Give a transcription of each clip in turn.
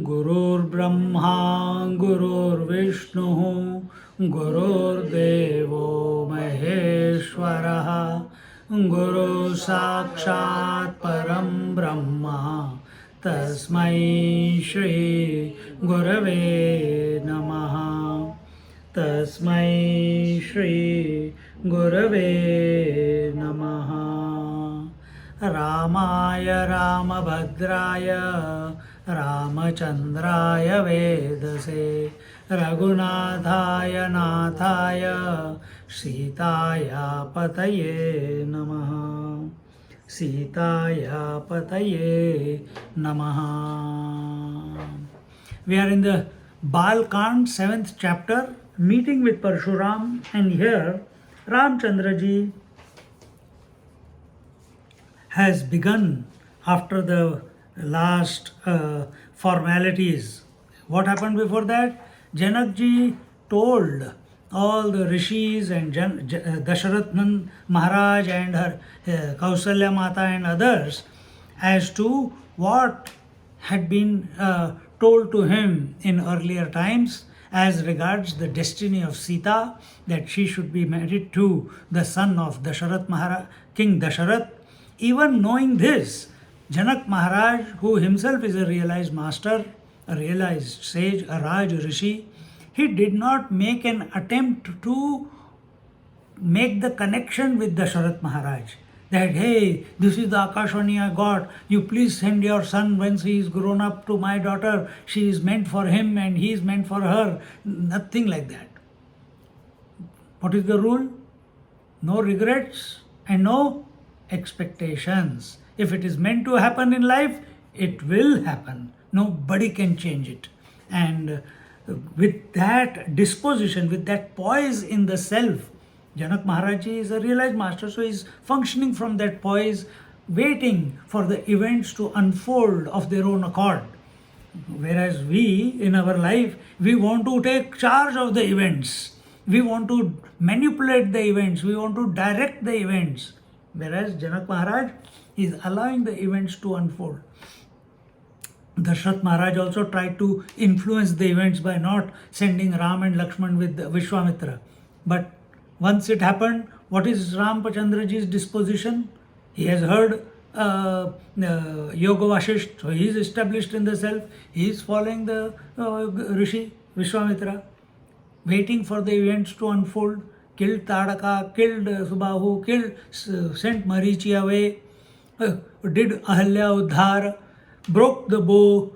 गुरुर्ब्रह्मा गुरुर्विष्णुः गुरुर्देवो महेश्वरः गुरु साक्षात् परं ब्रह्म तस्मै श्री गुरवे नमः तस्मै श्री गुरवे नमः रामाय रामभद्राय रामचन्द्राय वेदसे रघुनाथाय नाथाय सीताया पतये नमः सीताया पतये नमः. We are in the Balakand 7th chapter, meeting with Parashuram, and here Ramchandra ji has begun after the last formalities. What happened before that? Janakji told all the rishis and Dasharath Maharaj and her Kausalya Mata and others as to what had been told to him in earlier times as regards the destiny of Sita, that she should be married to the son of Dasharath Maharaj, King Dasharath. Even knowing this, Janak Maharaj, who himself is a realized master, a realized sage, a Raj Rishi, he did not make an attempt to make the connection with Dasharath Maharaj. That, hey, this is the Akashvani I got, you please send your son once he is grown up to my daughter, she is meant for him and he is meant for her. Nothing like that. What is the rule? No regrets and no expectations. If it is meant to happen in life, it will happen. Nobody can change it. And with that disposition, with that poise in the self, Janak Maharaj is a realized master, so he is functioning from that poise, waiting for the events to unfold of their own accord. Whereas we, in our life, we want to take charge of the events. We want to manipulate the events. We want to direct the events. Whereas Janak Maharaj is allowing the events to unfold. Dashrath Maharaj also tried to influence the events by not sending Ram and Lakshman with Vishwamitra. But once it happened, what is Ramchandraji's disposition? He has heard Yoga Vashisht, so he is established in the self. He is following the Rishi Vishwamitra, waiting for the events to unfold. Killed Tadaka, killed Subahu, sent Marichi away, did Ahalya Uddhar, broke the bow,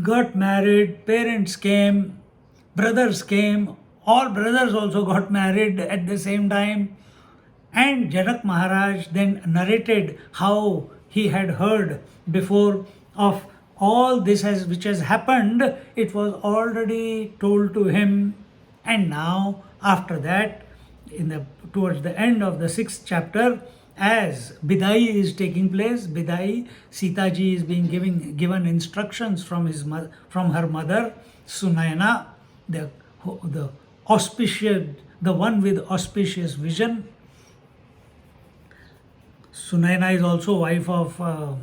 got married, parents came, brothers came, all brothers also got married at the same time. And Janak Maharaj then narrated how he had heard before of all this which has happened. It was already told to him. And now, after that, towards the end of the 6th chapter, as Bidai is taking place, Bidai, Sita ji is being given instructions from her mother, Sunayana, the auspicious, the one with auspicious vision. Sunayana is also wife of what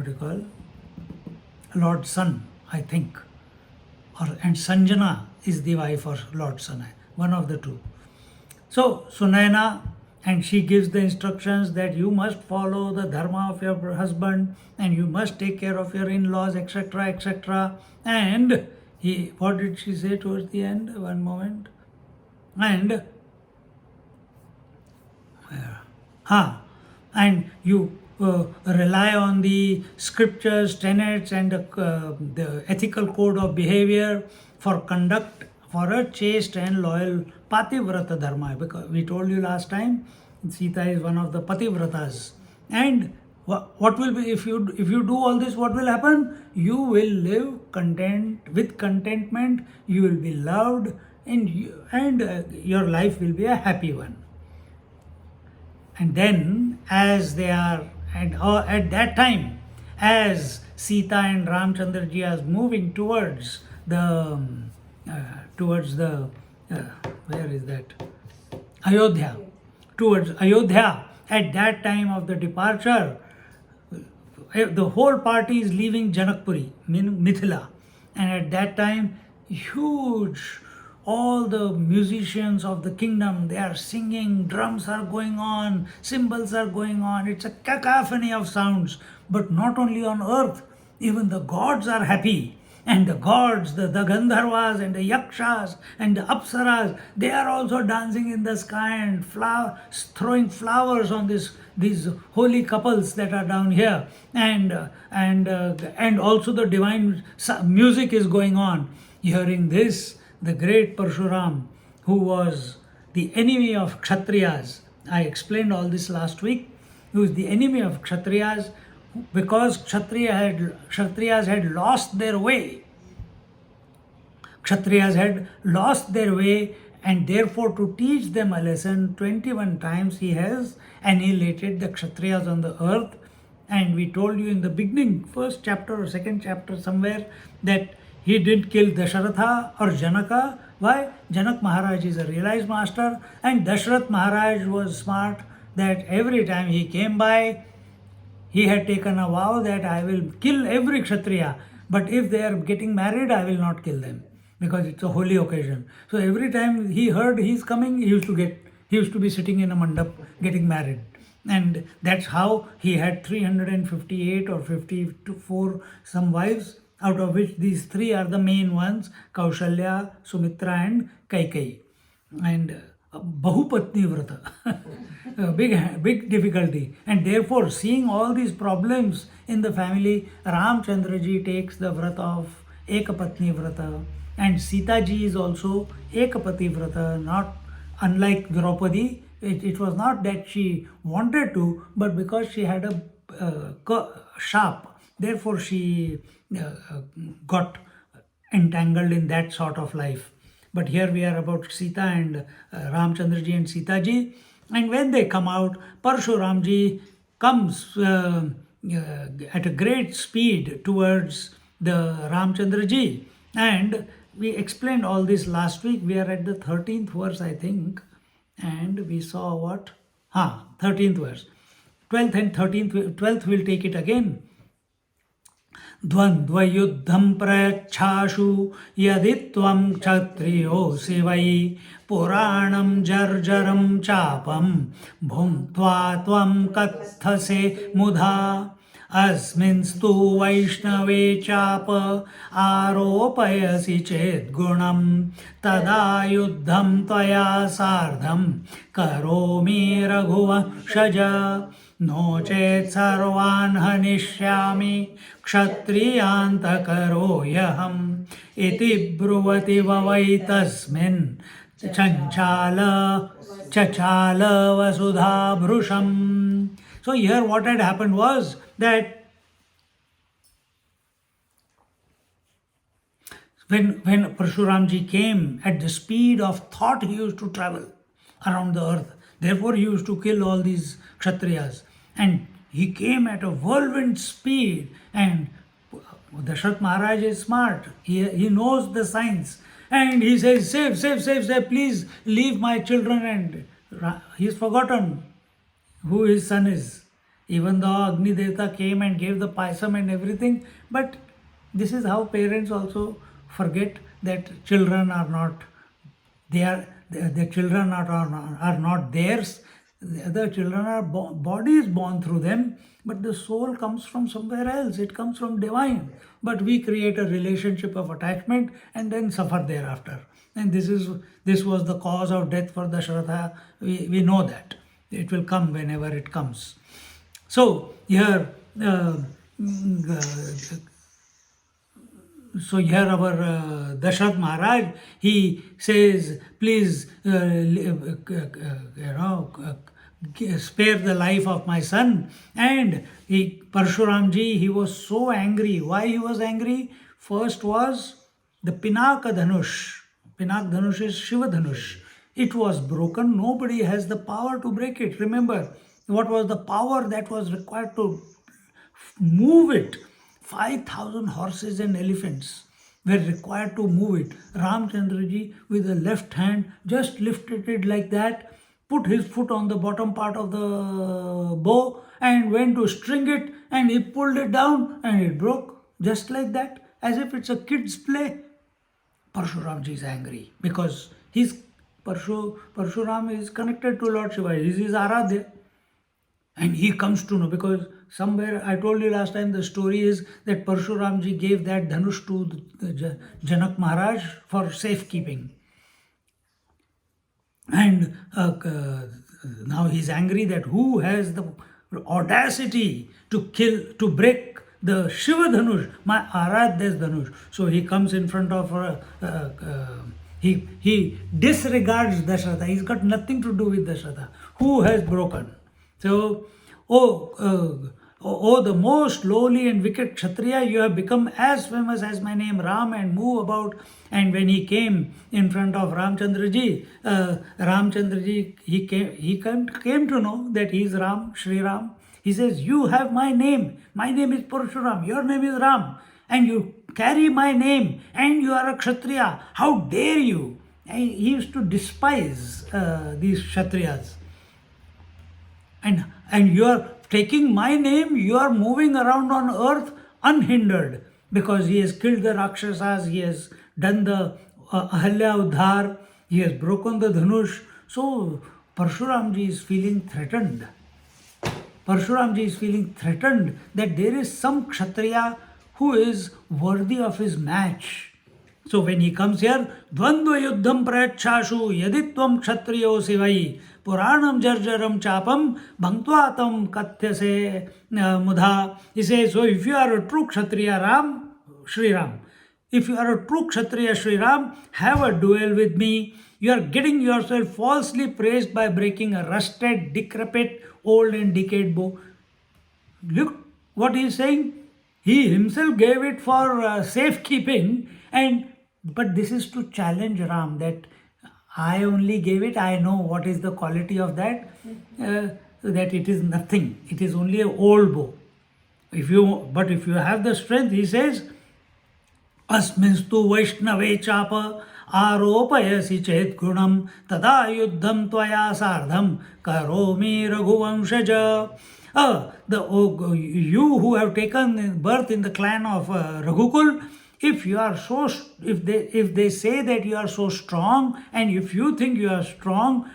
do you call, Lord Sun, I think. And Sanjana is the wife of Lord Sun, one of the two. So Sunayana, and she gives the instructions that you must follow the dharma of your husband and you must take care of your in-laws, etc., etc. And what did she say towards the end? One moment. And you rely on the scriptures, tenets, and the ethical code of behavior for conduct for a chaste and loyal Pativrata Dharma. Because we told you last time, Sita is one of the Pativratas. And what will be, if you do all this, what will happen? You will live content with contentment. You will be loved, and your life will be a happy one. And then, as they are, and at that time, as Sita and Ramchandraji are moving towards the where is that? Ayodhya, towards Ayodhya. At that time of the departure, the whole party is leaving Janakpuri, Mithila, and at that time, huge, all the musicians of the kingdom, they are singing, drums are going on, cymbals are going on, it's a cacophony of sounds. But not only on earth, even the gods are happy. And the gods, the Gandharvas and the Yakshas and the Apsaras, they are also dancing in the sky and throwing flowers on these holy couples that are down here. And also the divine music is going on. Hearing this, the great Parashuram, who was the enemy of Kshatriyas, I explained all this last week, he was the enemy of Kshatriyas, because Kshatriyas had lost their way. Kshatriyas had lost their way, and therefore to teach them a lesson, 21 times he has annihilated the Kshatriyas on the earth. And we told you in the beginning, first chapter or second chapter somewhere, that he didn't kill Dasharatha or Janaka. Why? Janak Maharaj is a realized master, and Dashrath Maharaj was smart, that every time he came by, he had taken a vow that I will kill every Kshatriya, but if they are getting married, I will not kill them, because it's a holy occasion. So every time he heard he's coming, he used to be sitting in a mandap getting married. And that's how he had 358 or 54 some wives, out of which these three are the main ones, Kaushalya, Sumitra and Kaikai. And Bahupatni Vrata, a big difficulty. And therefore, seeing all these problems in the family, Ramchandraji takes the Vrata of Ekapatni Vrata, and Sita ji is also Ekapati Vrata, not unlike Draupadi. It was not that she wanted to, but because she had a sharp, therefore she got entangled in that sort of life. But here we are about Sita and Ramchandraji and Sita ji. And when they come out, Parashuramji comes at a great speed towards the Ramchandraji. And we explained all this last week. We are at the 13th verse, I think. And we saw what? 13th verse. 12th and 13th, 12th we'll take it again. द्वन्द्वयुद्धं प्रयच्छाशु यदि त्वं क्षत्रियोऽसि वै पुराणं जर्जरं चापं भुङ्क्त्वा त्वं कथसे मुधा अस्मिंस्तु वैष्णवे चाप आरोपयसि चेद्गुणं तदा युद्धं त्वया सार्धं करोमि रघुवंशज नो चेत् सर्वान् हनिष्यामि क्षत्रियान्तकरो ह्यहम् इति ब्रुवति वै तस्मिन् चचाल वसुधाभृशम्. So here what had happened was that when Parashuramji came, at the speed of thought he used to travel around the earth. Therefore he used to kill all these Kshatriyas. And he came at a whirlwind speed, and Dashrath Maharaj is smart. He knows the signs. And he says, save, please leave my children. And he's forgotten who his son is. Even though Agni Devta came and gave the paisam and everything, but this is how parents also forget that children are not, the children are not theirs. The children are body is born through them, but the soul comes from somewhere else. It comes from divine. But we create a relationship of attachment and then suffer thereafter. And this was the cause of death for Dasharatha. We know that. It will come whenever it comes. So here our Dashrath Maharaj, he says, please, spare the life of my son. And Parshuramji, he was so angry. Why he was angry? First was the Pinaka Dhanush. Pinak Dhanush is Shiva Dhanush. It was broken. Nobody has the power to break it. Remember, what was the power that was required to move it? 5,000 horses and elephants were required to move it. Ramchandraji, with the left hand, just lifted it like that, put his foot on the bottom part of the bow and went to string it, and he pulled it down and it broke just like that, as if it's a kid's play. Parshuramji is angry because Parshuram is connected to Lord Shiva. He is his Aradhya. And he comes to know, because somewhere I told you last time, the story is that Parshuramji gave that Dhanush to the Janak Maharaj for safekeeping. And now he's angry that who has the audacity to break the Shiva Dhanush, my Aradhya's Dhanush. So he comes in front of he disregards Dasharatha. He's got nothing to do with Dasharatha. Who has broken? So, oh, the most lowly and wicked Kshatriya, you have become as famous as my name Ram and move about. And when he came in front of Ramchandraji, Ramchandraji, he came to know that he is Ram, Shri Ram. He says, you have my name. My name is Parashuram. Your name is Ram. And you carry my name. And you are a Kshatriya. How dare you? And he used to despise these Kshatriyas. And you are taking my name, you are moving around on earth unhindered, because he has killed the Rakshasas, he has done the Ahalya Udhar, he has broken the Dhanush. So Parshuramji is feeling threatened. Parshuramji is feeling threatened that there is some Kshatriya who is worthy of his match. So when he comes here, Dvandva Yuddham Prayachashu Yaditvam Kshatriyo Sivai Puranam Jarjaram Chapam Bhangtvatam Katyase Mudha. He says, so if you are a true Kshatriya Ram, Shri Ram, if you are a true Kshatriya Shri Ram, have a duel with me. You are getting yourself falsely praised by breaking a rusted, decrepit, old and decayed bow. Look what he is saying. He himself gave it for safekeeping, but this is to challenge Ram, that I only gave it, I know what is the quality of that, that it is nothing, it is only an old bow. But if you have the strength, he says, Asminstu Vaishnave Chapa Aropayasi Chet Gunam Tada Yuddham Tvaya Sardham Karomi Raghuvanshaja. You who have taken birth in the clan of Raghukul, if they say that you are so strong, and if you think you are strong,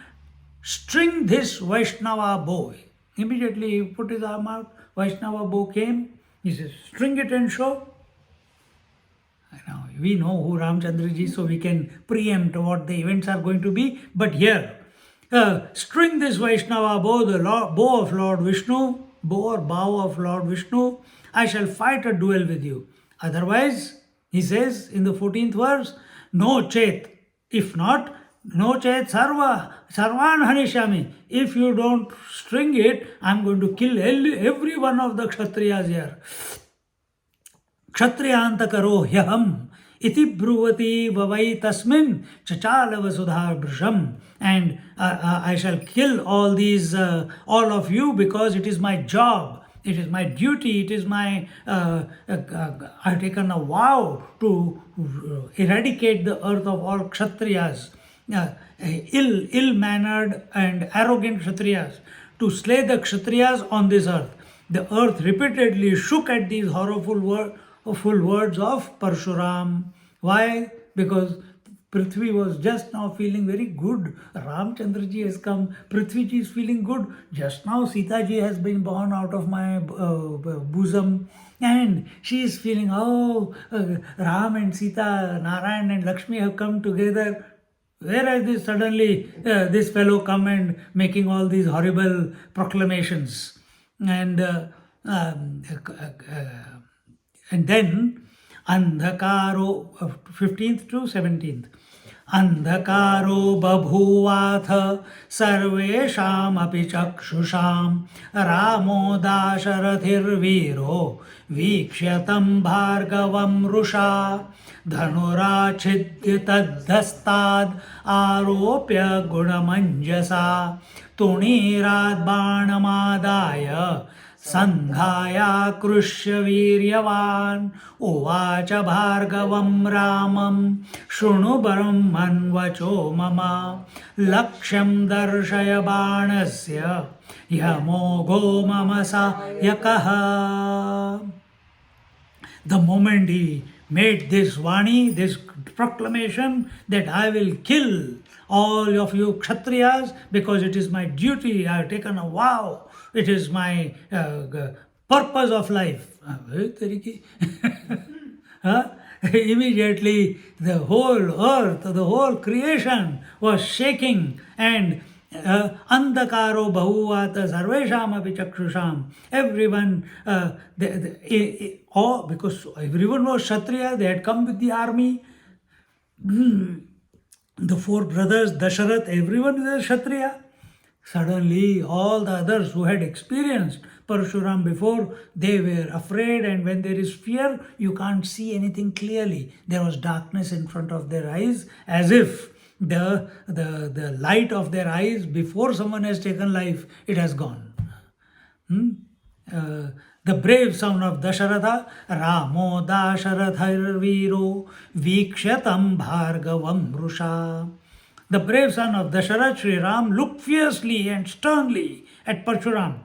string this Vaishnava bow. Immediately he put his arm out, Vaishnava bow came, he says, string it and show. Now, we know who Ramchandraji is, so we can preempt what the events are going to be. But here, string this Vaishnava bow, the bow of Lord Vishnu, bow or bow of Lord Vishnu, I shall fight a duel with you. Otherwise, he says in the 14th verse, no chet, if not, no chet sarvan hanishami. If you don't string it, I am going to kill every one of the Kshatriyas here. Kshatriyanta karo hyaham iti bruvati vavai tasmin chachalava sudhar brisham. And I shall kill all of you, because it is my job, it is my duty, it is my, I've taken a vow to eradicate the earth of all Kshatriyas, ill-mannered and arrogant Kshatriyas, to slay the Kshatriyas on this earth. The earth repeatedly shook at these horrible words of Parshuram. Why? Because Prithvi was just now feeling very good. Ramchandraji has come. Prithviji is feeling good. Just now Sitaji has been born out of my bosom. And she is feeling, Ram and Sita, Narayan and Lakshmi have come together. Where is suddenly this fellow come and making all these horrible proclamations? And then Andhakaro, 15th to 17th. अंधकारो बभूवाथ सर्वेषामपि चक्षुषां रामो दाशरथिर्वीरो वीक्ष्य तं भार्गवं वृषा धनुराच्छिद्य तद्धस्ताद् आरोप्य गुणमञ्जसा तुणीराद् बाणमादाय सन्धायाकृष्य वीर्यवान् उवाच भार्गवं रामं शृणु ब्रह्मन्वचो मम लक्ष्यं दर्शय बाणस्य यमोघो मम सायकः. The moment he made this Vani, this proclamation that I will kill all of you Kshatriyas because it is my duty, I have taken a vow, it is my purpose of life. Huh? Immediately the whole earth, the whole creation was shaking and andhakaro bahuvata sarvesham api chakshusham. Everyone, because everyone was Kshatriya, they had come with the army. The four brothers, Dasharat, everyone is a Kshatriya. Suddenly, all the others who had experienced Parashuram before, they were afraid, and when there is fear, you can't see anything clearly. There was darkness in front of their eyes, as if the light of their eyes before someone has taken life, it has gone. The brave son of Dasharatha, Ramo Dasharathar Viro Vikshatam Bhargavam Vrusha. The brave son of Dasharath, Sri Ram, looked fiercely and sternly at Parshuram.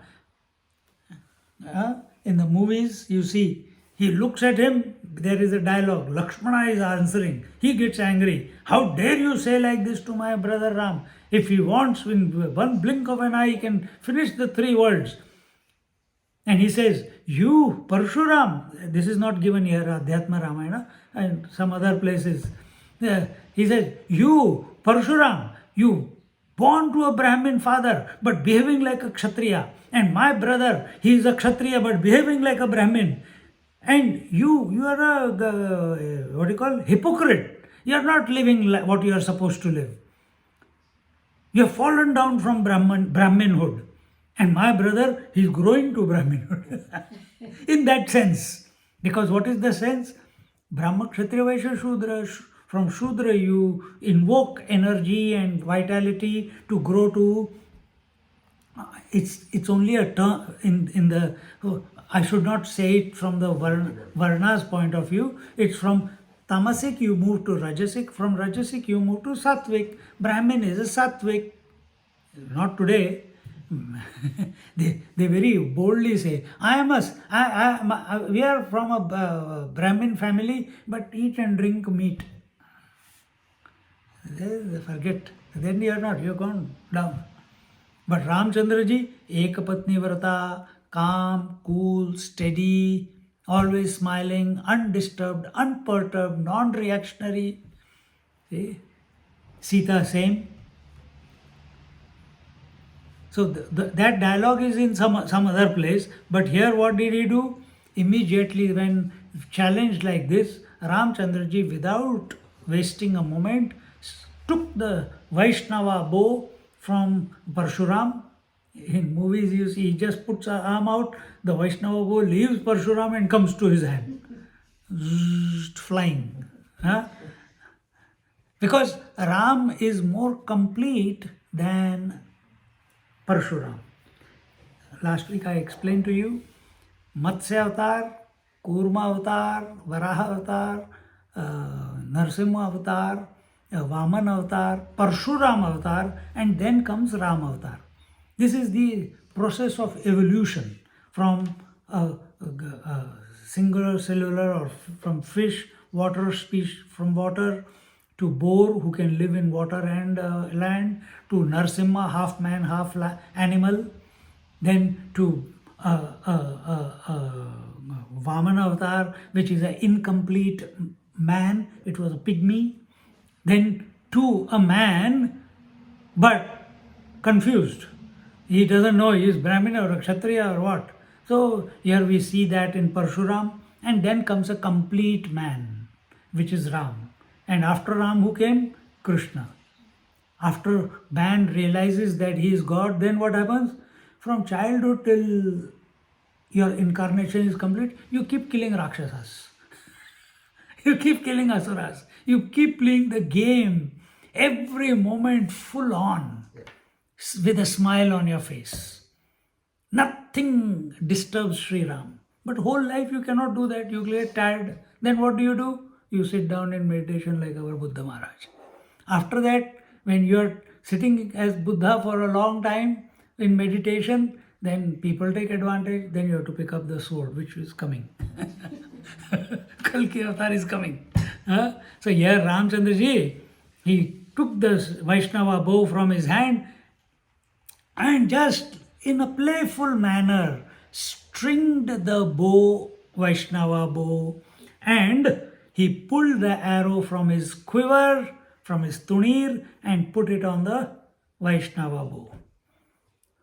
In the movies, you see, he looks at him, there is a dialogue, Lakshmana is answering, he gets angry. How dare you say like this to my brother Ram? If he wants, in one blink of an eye, he can finish the 3 words. And he says, you, Parashuram, this is not given here, Adhyatma Ramayana, and some other places. He says, you, Parashuram, you born to a Brahmin father, but behaving like a Kshatriya. And my brother, he is a Kshatriya, but behaving like a Brahmin. And you are a, hypocrite. You are not living like what you are supposed to live. You have fallen down from Brahminhood. And my brother, he is growing to Brahminhood. In that sense. Because what is the sense? Brahma, Kshatriya, Vaishya, Shudra. From Shudra you invoke energy and vitality to grow to, it's only a term in the, I should not say it from the Varna's point of view, it's from Tamasic you move to Rajasic, from Rajasic you move to Sattvic. Brahmin is a Sattvic. Not today. they very boldly say, we are from a Brahmin family, but eat and drink meat. They forget. Then you are not, you have gone down. But Ramchandra ji, Ekapatni Vrata, calm, cool, steady, always smiling, undisturbed, unperturbed, non-reactionary. See? Sita, same. So that dialogue is in some other place. But here what did he do? Immediately when challenged like this, Ramchandra ji, without wasting a moment, took the Vaishnava bow from Parshuram. In movies you see, he just puts an arm out, the Vaishnava bow leaves Parshuram and comes to his hand. Zzz, flying. Huh? Because Ram is more complete than Parashuram. Last week I explained to you Matsya Avatar, Kurma Avatar, Varaha Avatar, Narsimha Avatar, Vaman Avatar, Parshuram Avatar, and then comes Ram Avatar. This is the process of evolution from singular cellular or from fish, water species from water, to boar who can live in water and land, to Narsimha, half man, half animal, then to Vaman Avatar, which is an incomplete man, it was a pygmy, then to a man, but confused. He doesn't know he is Brahmin or a Kshatriya or what. So here we see that in Parshuram, and then comes a complete man, which is Ram. And after Ram, who came? Krishna. After man realizes that he is God, then what happens? From childhood till your incarnation is complete, you keep killing Rakshasas. You keep killing Asuras. You keep playing the game every moment full on with a smile on your face. Nothing disturbs Sri Ram. But whole life you cannot do that. You get tired. Then what do? You sit down in meditation like our Buddha Maharaj. After that, when you are sitting as Buddha for a long time in meditation, then people take advantage. Then you have to pick up the sword, which is coming. Kalki avatar is coming. So here Ramchandra ji, he took the Vaishnava bow from his hand and just in a playful manner stringed the bow, Vaishnava bow, and he pulled the arrow from his quiver, from his tunir, and put it on the Vaishnava bow.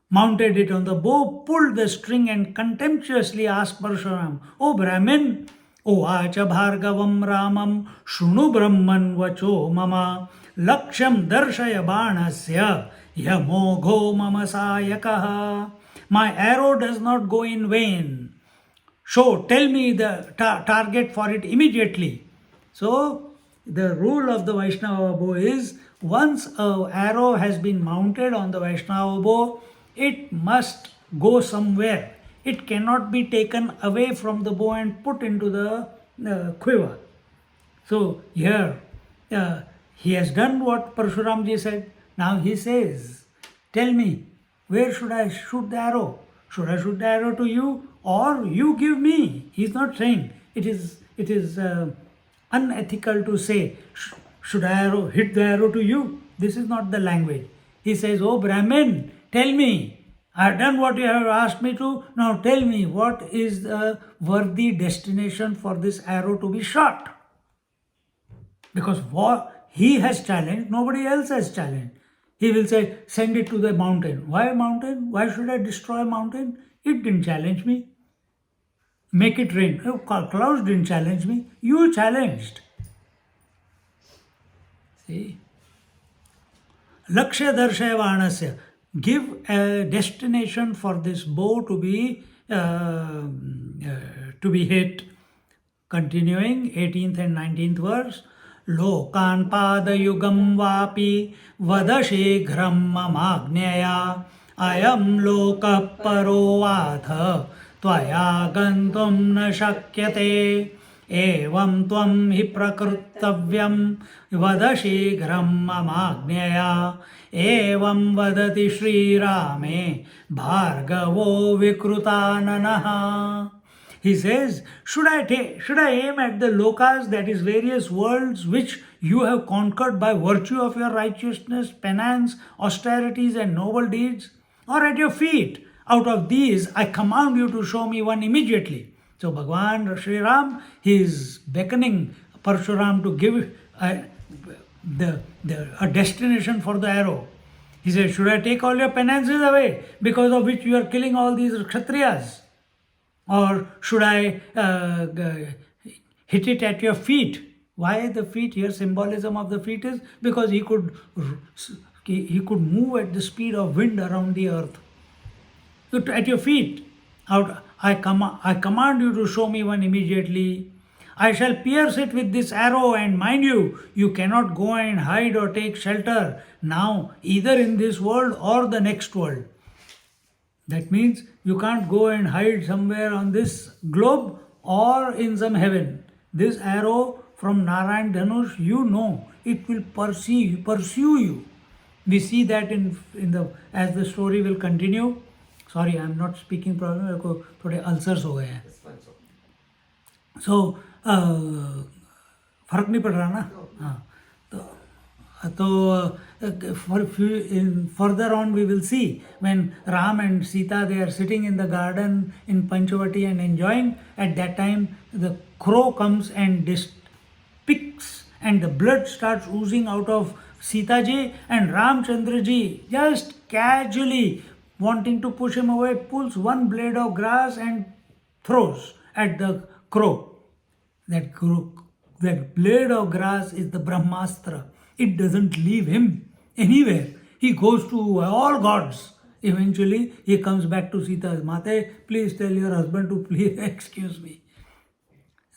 Mounted it on the bow, pulled the string, and contemptuously asked Parashuram, "O Brahmin, Ovacha Bhargavam Ramam, Shrunu Brahman Vacho Mama, Laksham Darshaya Banasya, Yamogho Mama Sayakaha." My arrow does not go in vain. So tell me the target for it immediately. So the rule of the Vaishnava bow is once an arrow has been mounted on the Vaishnava bow, it must go somewhere. It cannot be taken away from the bow and put into the quiver. So here he has done what Parashuramji said. Now he says, tell me, where should I shoot the arrow? Should I shoot the arrow to you or you give me? He's not saying it is unethical to say, should I hit the arrow to you? This is not the language. He says, "Oh Brahmin, tell me, I have done what you have asked me to. Now tell me, what is the worthy destination for this arrow to be shot?" Because what he has challenged, nobody else has challenged. He will say, send it to the mountain. Why mountain? Why should I destroy a mountain? It didn't challenge me. Make it rain. Oh, clouds didn't challenge me. You challenged. See? Lakshya darshaya vanasya. Give a destination for this bow to be hit. Continuing, 18th and 19th verse. Lokan padayugam vapi vadasheghram mamagnyaya ayam loka parovadha tvaya gantum na shakyate evam tvam hi prakrtavyam vadasheghram mamagnyaya evam vadati Shri Rame bhargavo vikrutananaha. He says, should I aim at the lokas, that is various worlds which you have conquered by virtue of your righteousness, penance, austerities and noble deeds? Or at your feet? Out of these, I command you to show me one immediately. So Bhagavan Sri Ram, he is beckoning Parashuram to give a destination for the arrow. He says, should I take all your penances away, because of which you are killing all these Kshatriyas? Or should I hit it at your feet? Why the feet? Here symbolism of the feet is because he could move at the speed of wind around the earth. So at your feet, I command you to show me one immediately. I shall pierce it with this arrow, and mind you, you cannot go and hide or take shelter now, either in this world or the next world. That means you can't go and hide somewhere on this globe or in some heaven. This arrow from Narayan Dhanush, you know, it will pursue you. We see that as the story will continue. Sorry, I am not speaking properly. मेरे को थोड़े ulcers हो गए हैं. So फर्क नहीं पड़ रहा ना. हाँ. So further on we will see when Ram and Sita, they are sitting in the garden in Panchavati and enjoying. At that time the crow comes and picks, and the blood starts oozing out of Sita ji, and Ramchandra ji, just casually wanting to push him away, pulls one blade of grass and throws at the crow. That blade of grass is the Brahmastra. it doesn't leave him anywhere. He goes to all gods. Eventually, he comes back to Sita. Mate, please tell your husband to please excuse me.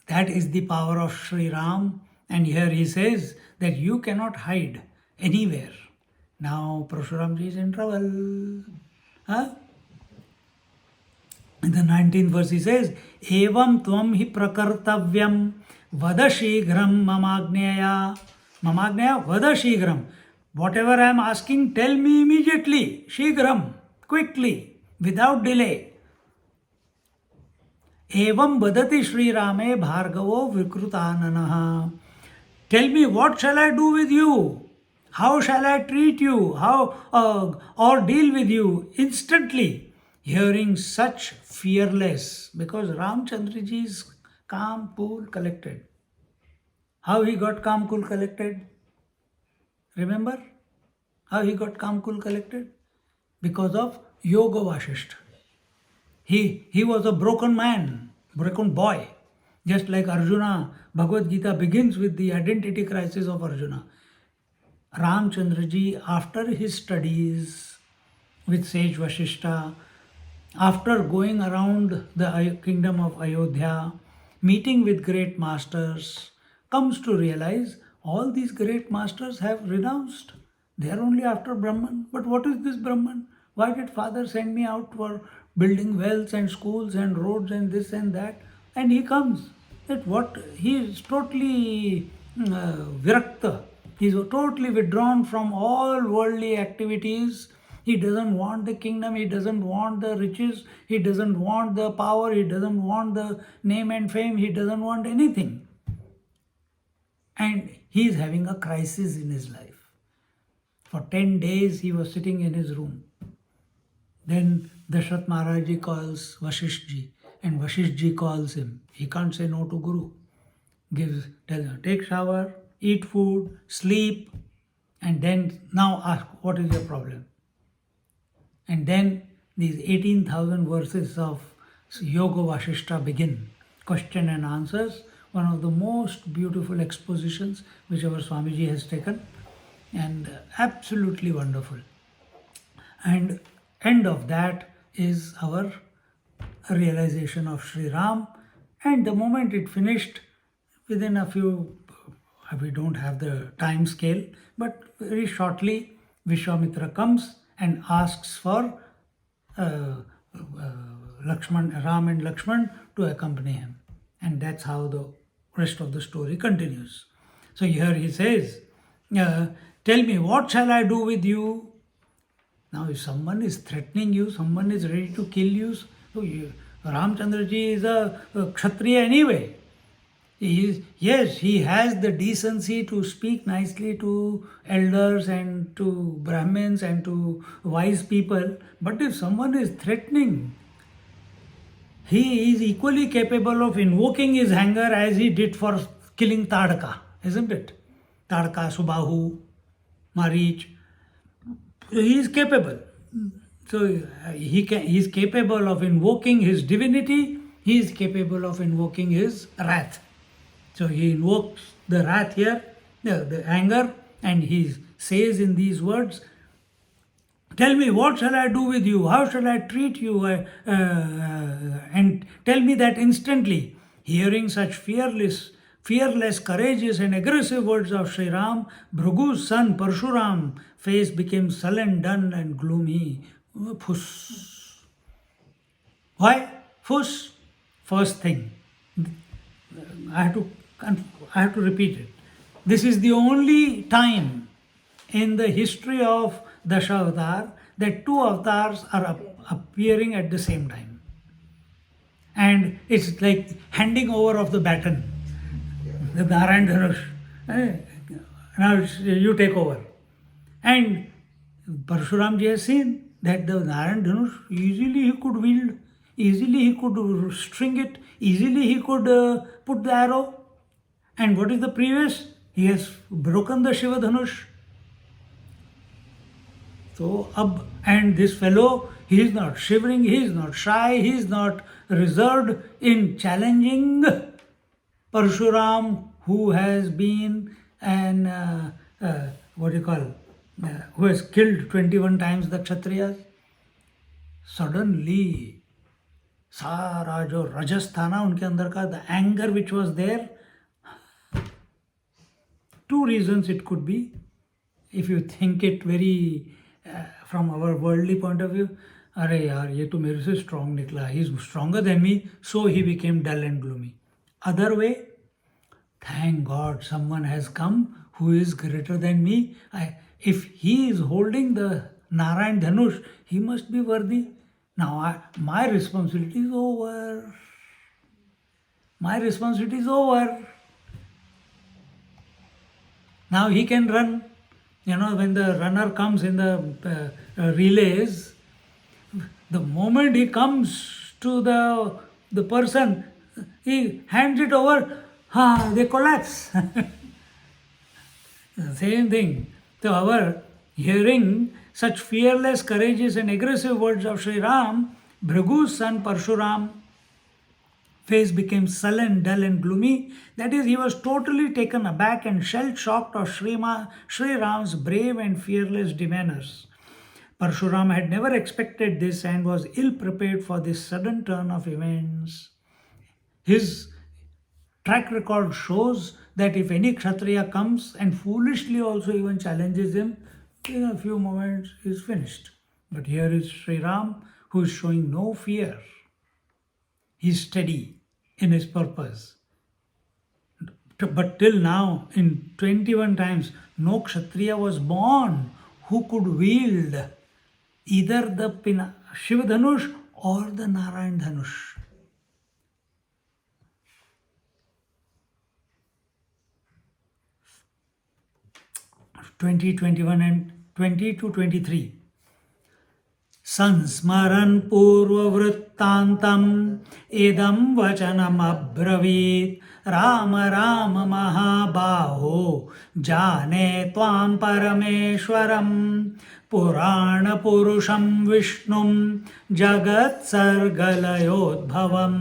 That is the power of Sri Ram. And here he says that you cannot hide anywhere. Now Parashuramji is in trouble. Huh? In the 19th verse he says, Evam tvam hi prakartavyam vada shighram mamagneya. Mamagneya vada shighram. Whatever I am asking, tell me immediately. Shighram. Quickly. Without delay. Evam vadati Sri Rame bhargavo vikrutananaha. Tell me, what shall I do with you? How shall I treat you? How or deal with you instantly? Hearing such fearless, because Ramchandraji is calm, cool, collected. How he got calm, cool, collected? Remember how he got calm, cool, collected? Because of Yoga Vasishtha. He was a broken man, broken boy. Just like Arjuna, Bhagavad Gita begins with the identity crisis of Arjuna. Ramchandraji, after his studies with sage Vasishtha, after going around the kingdom of Ayodhya, meeting with great masters, comes to realize all these great masters have renounced. They are only after Brahman. But what is this Brahman? Why did Father send me out for building wells and schools and roads and this and that? And he comes. He is totally virakta. He is totally withdrawn from all worldly activities. He doesn't want the kingdom. He doesn't want the riches. He doesn't want the power. He doesn't want the name and fame. He doesn't want anything. And he is having a crisis in his life. For 10 days he was sitting in his room. Then Dashrath Maharaj calls Vasishtha, and Vasishtha calls him. He can't say no to Guru. Tells him, take shower, eat food, sleep, and then now ask, what is your problem? And then these 18,000 verses of Yoga Vasishtha begin. Question and answers. One of the most beautiful expositions which our Swamiji has taken, and absolutely wonderful. And end of that is our realization of Sri Ram. And the moment it finished, within a few, we don't have the time scale, but very shortly Vishwamitra comes and asks for Ram and Lakshman to accompany him. And that's how the rest of the story continues. So here he says, tell me, what shall I do with you? Now if someone is threatening you, someone is ready to kill you, so Ramchandraji is a Kshatriya anyway. He has the decency to speak nicely to elders and to Brahmins and to wise people. But if someone is threatening, he is equally capable of invoking his anger as he did for killing Tadka, isn't it? Tadka, Subahu, Marich. He is capable. So he is capable of invoking his divinity. He is capable of invoking his wrath. So he invokes the wrath here, the anger, and he says in these words, tell me, what shall I do with you? How shall I treat you? And tell me that instantly. Hearing such fearless, courageous and aggressive words of Sri Ram, Bhrugu's son Parashuram face became sullen, dun and gloomy. Phus. Why? Phus. First thing. I have to repeat it. This is the only time in the history of Dashavatar that two avatars are appearing at the same time. And it's like handing over of the baton. The Narayan Dhanush. Now you take over. And Parashuramji has seen that the Narayan Dhanush easily he could wield, easily he could string it, easily he could put the arrow. And what is the previous? He has broken the Shiva Dhanush. So, and this fellow, he is not shivering, he is not shy, he is not reserved in challenging Parashuram, who has been an what do you call, who has killed 21 times the Kshatriyas. Suddenly, सारा जो रजस था ना उनके अंदर का, the anger which was there, two reasons it could be, if you think it very from our worldly point of view. अरे यार ये तो मेरे से strong निकला, he is stronger than me, so he became dull and gloomy. Other way, thank God someone has come who is greater than me. If he is holding the Narayan Dhanush, he must be worthy. Now my responsibility is over. My responsibility is over. Now he can run. You know, when the runner comes in the relays, the moment he comes to the person, he hands it over, they collapse. The same thing. So our hearing such fearless, courageous and aggressive words of Sri Ram, Bhrigu's son Parashuram face became sullen, dull and gloomy. That is, he was totally taken aback and shell-shocked of Sri Ram's brave and fearless demeanors. Parashuram had never expected this and was ill-prepared for this sudden turn of events. His track record shows that if any Kshatriya comes and foolishly also even challenges him, in a few moments he is finished. But here is Sri Ram, who is showing no fear. He is steady in his purpose. But till now, in 21 times, no Kshatriya was born who could wield either the Shiva Dhanush or the Narayan Dhanush. (2021 and 20 to 23). संस्मरन् पूर्ववृत्तान्तम् इदं वचनम् अब्रवीत् राम राम महाबाहो जाने त्वां परमेश्वरं पुराणपुरुषं विष्णुं जगत्सर्गलयोद्भवं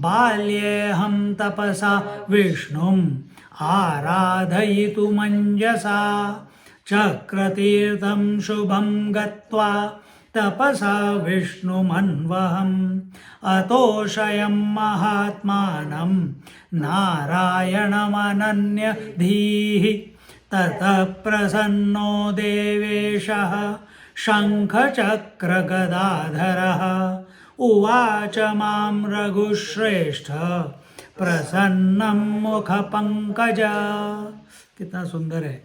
बाल्येऽहं तपसा विष्णुम् आराधयितुमञ्जसा चक्रतीर्थं शुभं गत्वा तपसा विष्णुमन्वहम् अतोषयं महात्मानं नारायणमनन्यधीः ततः प्रसन्नो देवेशः शङ्खचक्रगदाधरः उवाच मां रघुश्रेष्ठ प्रसन्नं मुखपङ्कजा. कितना सुंदर है.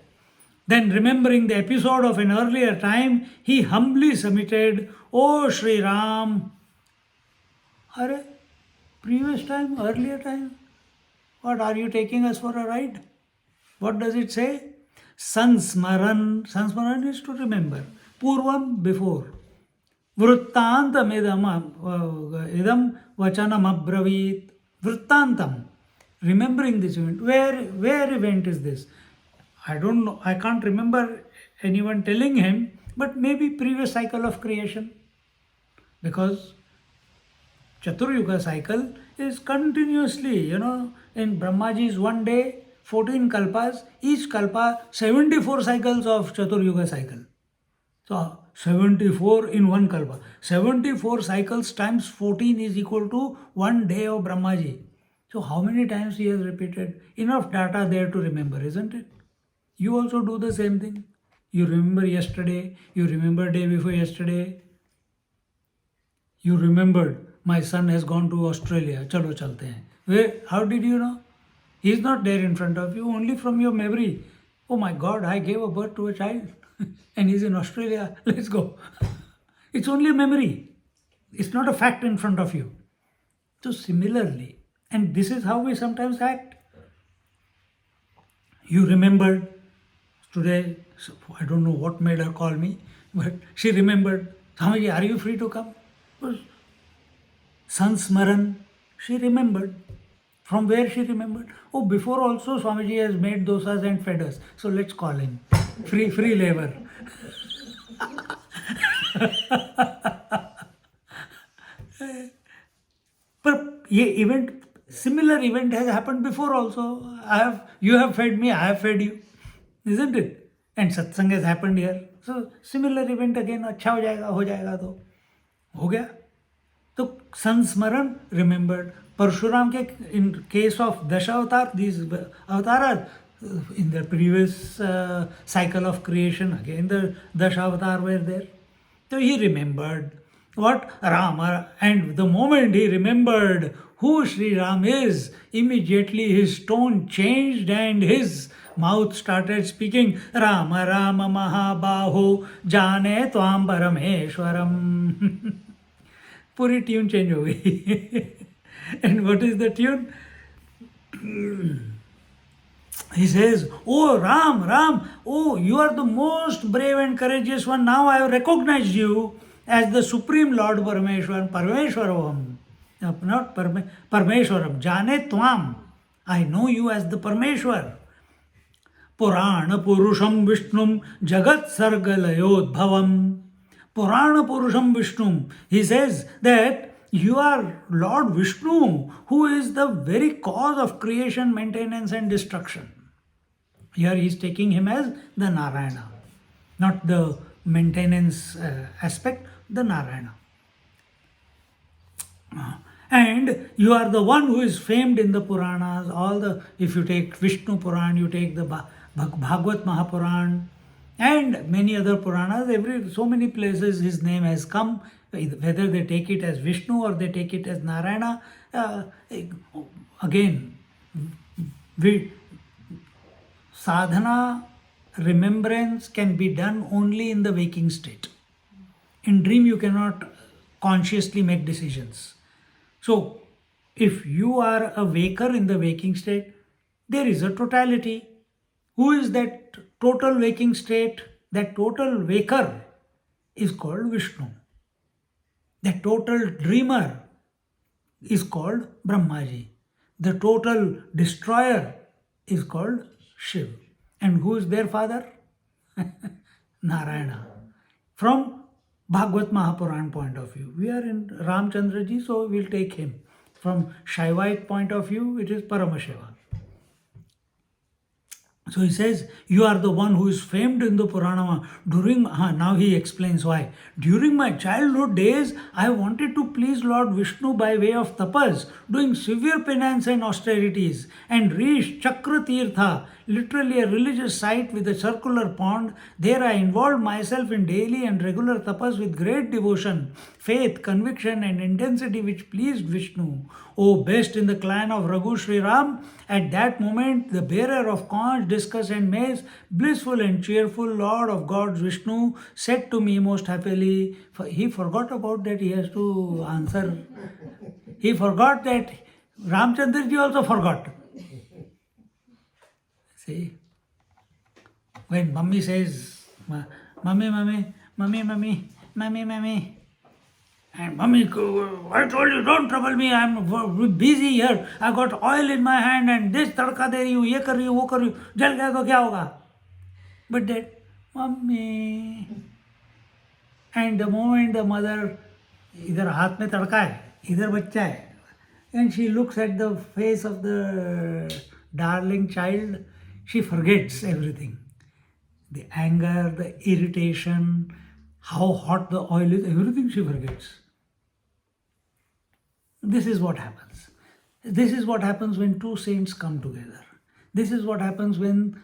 Then, remembering the episode of an earlier time, he humbly submitted, "O Sri Ram." Are previous time, earlier time? What, are you taking us for a ride? What does it say? Sansmaran. Sansmaran is to remember. Purvam, before. Vrittantam idam vachanam abravit. Vrittantam. Remembering this event. Where event is this? I don't know, I can't remember anyone telling him, but maybe previous cycle of creation. Because Chaturyuga cycle is continuously, in Brahmaji's one day, 14 kalpas, each kalpa 74 cycles of Chaturyuga cycle. So 74 in one kalpa. 74 cycles times 14 is equal to one day of Brahmaji. So how many times he has repeated? Enough data there to remember, isn't it? You also do the same thing. You remember yesterday, you remember day before yesterday. You remembered, my son has gone to Australia. Chalo chalte hain. Where? How did you know? He is not there in front of you, only from your memory. Oh my God, I gave a birth to a child and he's in Australia. Let's go. It's only a memory. It's not a fact in front of you. So similarly, and this is how we sometimes act. You remembered today, I don't know what made her call me, but she remembered. Swamiji, are you free to come? Sansmaran, she remembered. From where she remembered? Oh, before also Swamiji has made dosas and fed us. So let's call him. Free labor. But similar event has happened before also. You have fed me, I have fed you. isn't it? And satsang has happened here. So similar event again, अच्छा हो जाएगा तो हो गया. तो संस्मरण remembered. Parashuram के in case of Dasha avatar, these avatars in the previous cycle of creation, again the Dasha avatar were there. So he remembered what Rama, and the moment he remembered who Sri Ram is, immediately his tone changed and his mouth started speaking Rama Rama Mahabaho Jane Tvam Parameshwaram. पूरी tune change हो गई. And what is the tune? He says, "Oh Ram, Ram, oh you are the most brave and courageous one. Now I have recognized you as the Supreme Lord Parameshwaram, Parameshwaram, not Parameshwaram, Jane Tvam. I know you as the Parameshwar. Purana Purusham Vishnum Jagat Sargalayodbhavam. Purana Purusham Vishnum." He says that you are Lord Vishnu, who is the very cause of creation, maintenance, and destruction. Here he is taking him as the Narayana, not the maintenance aspect, the Narayana. And you are the one who is famed in the Puranas. If you take Vishnu Puran, you take the Bhagavad Mahapuran, and many other Puranas, so many places his name has come, whether they take it as Vishnu or they take it as Narayana. Again, sadhana, remembrance can be done only in the waking state. In dream you cannot consciously make decisions. So, if you are a waker in the waking state, there is a totality. Who is that total waking state? That total waker is called Vishnu. The total dreamer is called Brahmaji. The total destroyer is called Shiv. And who is their father? Narayana. From Bhagavad Mahapuran point of view. We are in Ramchandraji, so we'll take him. From Shaivite point of view, it is Paramashiva. So he says, you are the one who is famed in the Purana. Now he explains why. During my childhood days, I wanted to please Lord Vishnu by way of tapas, doing severe penance and austerities, and reached Chakra Tirtha, literally a religious site with a circular pond. There I involved myself in daily and regular tapas with great devotion, faith, conviction, and intensity which pleased Vishnu. O best in the clan of Raghu Sri Ram, at that moment the bearer of conch, discus, and mace, blissful and cheerful Lord of gods Vishnu, said to me most happily, he forgot about that he has to answer. He forgot that Ramchandraji also forgot. See, when mummy says, mummy, mummy, mummy, mummy, mummy, mummy, and mummy, I told you, don't trouble me, I'm busy here, I got oil in my hand and this tadka de rahi hu, ye kar rahi hu, wo kar rahi hu, jal gaya to kya hoga? But that, mummy, and the moment the mother, idhar haath mein tadka hai, idhar bachcha hai, and she looks at the face of the darling child, she forgets everything. The anger, the irritation, how hot the oil is, everything she forgets. This is what happens. This is what happens when two saints come together. This is what happens when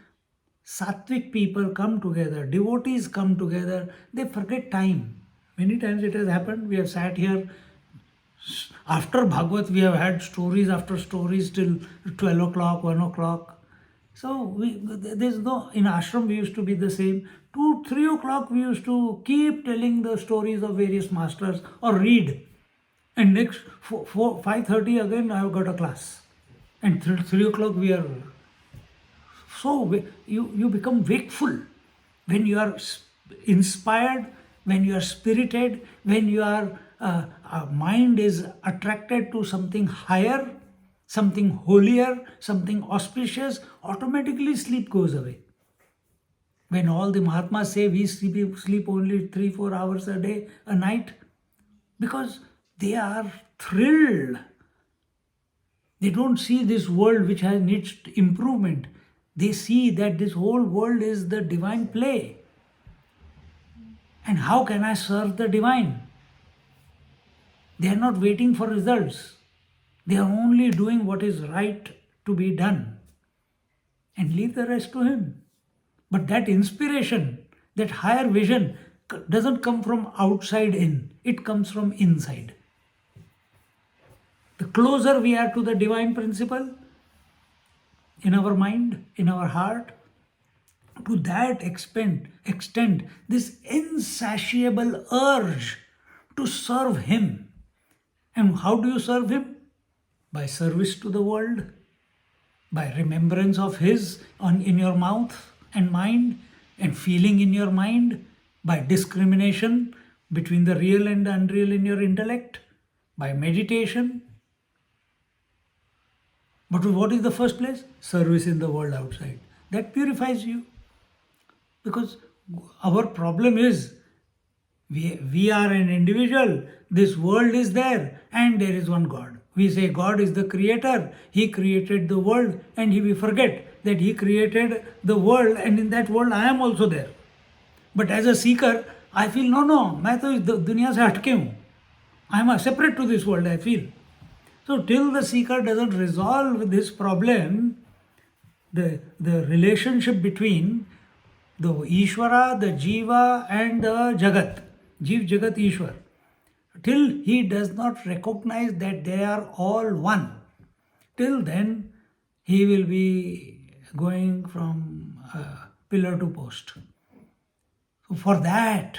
sattvic people come together, devotees come together, they forget time. Many times it has happened, we have sat here, after Bhagavad we have had stories after stories till 12 o'clock, 1 o'clock. So there's no, in ashram we used to be the same. 2, 3 o'clock we used to keep telling the stories of various masters or read. And next 5:30 again I have got a class. And 3 o'clock we are, so you become wakeful. When you are inspired, when you are spirited, when your mind is attracted to something higher, something holier, something auspicious, automatically sleep goes away. When all the Mahatmas say we sleep only 3-4 hours a day, a night, because they are thrilled. They don't see this world which needs improvement. They see that this whole world is the divine play. And how can I serve the divine? They are not waiting for results. They are only doing what is right to be done and leave the rest to Him. But that inspiration, that higher vision doesn't come from outside in, it comes from inside. The closer we are to the divine principle in our mind, in our heart, to that extent, this insatiable urge to serve Him. And how do you serve Him? By service to the world, by remembrance of His in your mouth and mind, and feeling in your mind, by discrimination between the real and the unreal in your intellect, by meditation. But what is the first place? Service in the world outside. That purifies you. Because our problem is, we are an individual, this world is there, and there is one God. We say God is the creator, He created the world, and we forget that He created the world, and in that world I am also there. But as a seeker, I feel, no, मैं तो इस दुनिया से हटके हूँ. I am separate to this world, I feel. So till the seeker doesn't resolve this problem, the relationship between the Ishvara, the Jiva and the Jagat, Jiv, Jagat, Ishwar, till he does not recognize that they are all one, till then he will be going from pillar to post. So for that,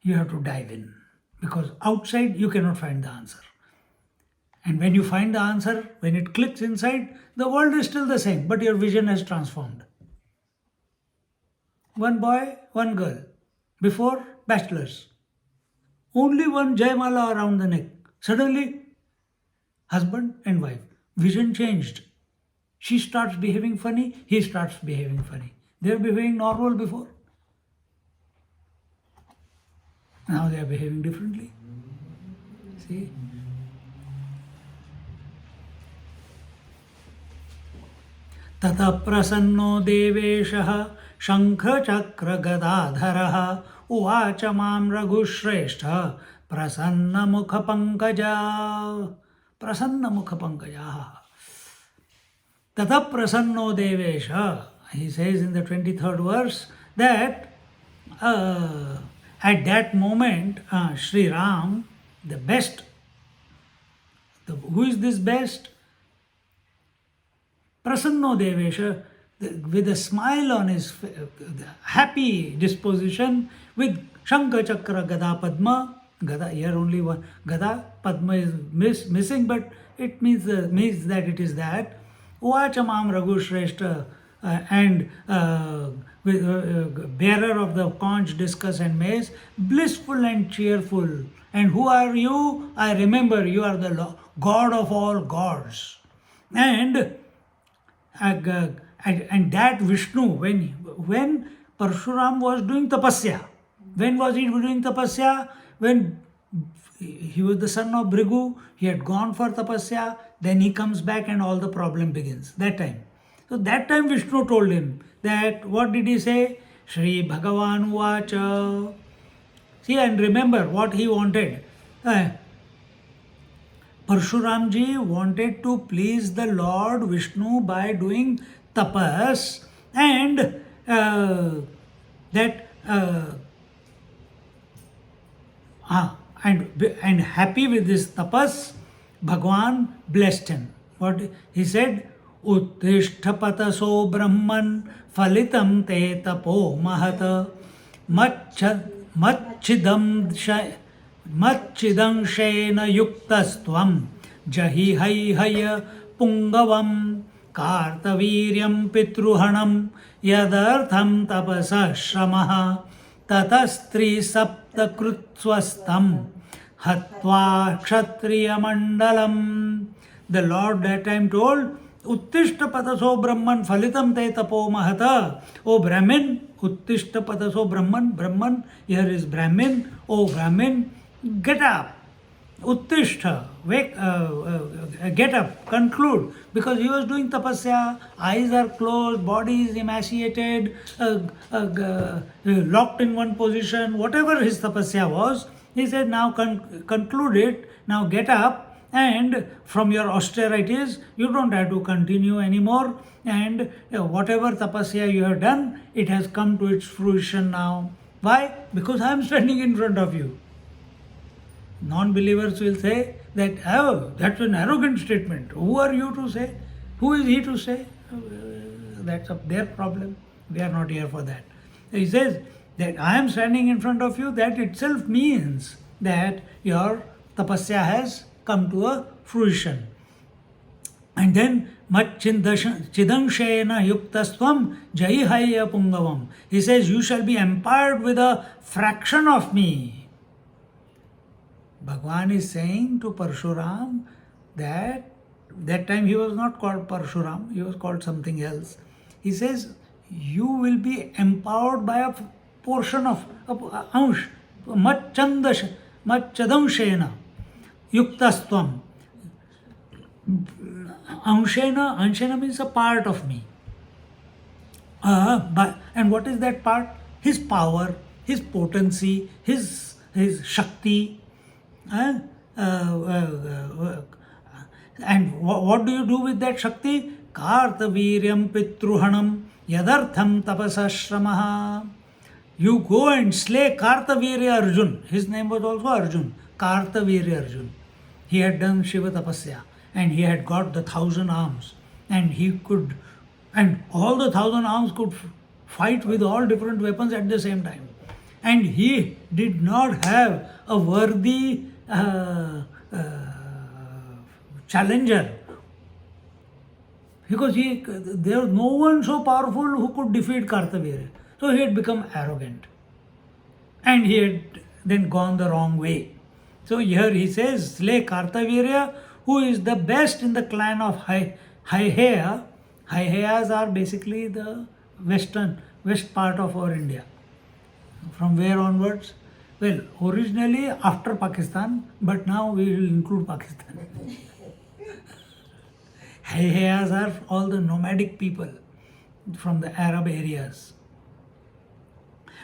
you have to dive in, because outside you cannot find the answer. And when you find the answer, when it clicks inside, the world is still the same, but your vision has transformed. One boy, one girl. Before, bachelors. Only one Jaymala around the neck. Suddenly, husband and wife. Vision changed. She starts behaving funny, he starts behaving funny. They were behaving normal before. Now they are behaving differently. See? Tata prasanno deveshaha shankha chakra gadadharaha uvacha mam raghushreshtha prasanna mukha pankaja. Prasanna mukha pankaja. Tata prasanno devesha. He says in the 23rd verse that at that moment, Sri Ram, the best, who is this best? Prasanno Devesha, with a smile on his happy disposition, with Shankha Chakra Gada Padma. Gada, here only one Gada, Padma is missing, but it means that it is that. Uvacha Mam Raghushreshtha, and bearer of the conch, discus and mace, blissful and cheerful. And who are you? I remember you are the God of all gods. And that Vishnu, when Parashuram was doing tapasya, when was he doing tapasya? When he was the son of Bhrigu, he had gone for tapasya, then he comes back and all the problem begins. That time. So that time Vishnu told him that, what did he say? Shri Bhagavan Vacha. See, and remember what he wanted. Parshuramji wanted to please the Lord Vishnu by doing tapas, and and happy with this tapas, Bhagwan blessed him. What he said? Uttishtapataso Brahman Falitam te tapo mahata Machidangshena yuktastvam Jahi haya pungavam Kartaviryam pitruhanam Yadartham tapasa shramaha Tatastri sapta krutswastam Hatva kshatriya mandalam. The Lord that time told, Uttishta pataso Brahman phalitam te tapo mahata. O Brahmin, Uttishta pataso Brahman. Brahman, here is Brahmin. O Brahmin, get up. Uttishta, wake, get up, conclude, because he was doing tapasya, eyes are closed, body is emaciated, locked in one position, whatever his tapasya was, he said, now conclude it, now get up, and from your austerities, you don't have to continue anymore, and whatever tapasya you have done, it has come to its fruition now. Why? Because I am standing in front of you. Non-believers will say that, oh, that's an arrogant statement. Who are you to say? Who is he to say? That's their problem. We are not here for that. He says that I am standing in front of you, that itself means that your tapasya has come to a fruition. And then, chidanshena yuktasvam jayihaya pungavam. He says, you shall be empowered with a fraction of me. Bhagwan is saying to Parashuram that time he was not called Parashuram, he was called something else. He says, you will be empowered by a portion of ansh, chadamshena yuktastvam. Anshena means a part of me. And what is that part? His power, his potency, his shakti. And what do you do with that Shakti? Kartaviryam pitruhanam yadartham tapasashramaha. You go and slay Kartavirya Arjun. His name was also Arjun. Kartavirya Arjun. He had done Shiva Tapasya and he had got the 1,000 arms. And all the 1,000 arms could fight with all different weapons at the same time. And he did not have a worthy challenger, because there was no one so powerful who could defeat Kartavirya. So he had become arrogant and he had then gone the wrong way. So here he says, slay Kartavirya, who is the best in the clan of Haiheya. Haiheyas are basically the west part of our India. From where onwards? Well, originally after Pakistan, but now we will include Pakistan. Haiheyas are all the nomadic people from the Arab areas.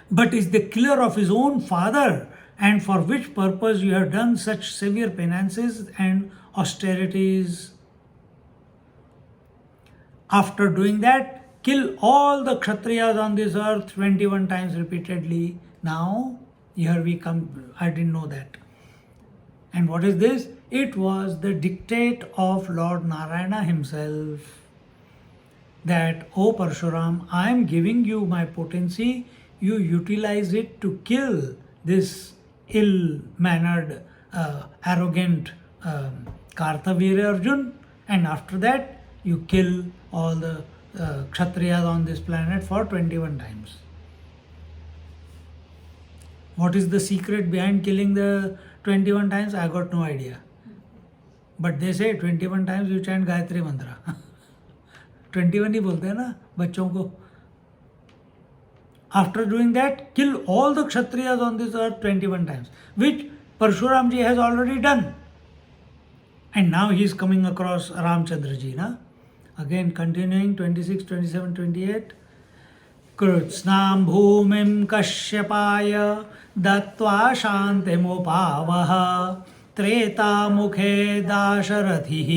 But is the killer of his own father, and for which purpose you have done such severe penances and austerities. After doing that, kill all the Kshatriyas on this earth 21 times repeatedly. Now, here we come, I didn't know that. And what is this? It was the dictate of Lord Narayana himself that, O Parashuram, I am giving you my potency, you utilize it to kill this ill-mannered, arrogant Kartavirya Arjun, and after that you kill all the Kshatriyas on this planet for 21 times. What is the secret behind killing the 21 times? I got no idea. But they say 21 times you chant Gayatri Mantra. 21 ही बोलते हैं ना बच्चों को. After doing that, kill all the Kshatriyas on this earth 21 times, which Parshuram ji has already done. And now he is coming across Ramchandra ji. Na? Again continuing 26, 27, 28. कृत्स्नां भूमिं कश्यपाय दत्त्वा शान्तिमुपावह त्रेतामुखे दाशरथिः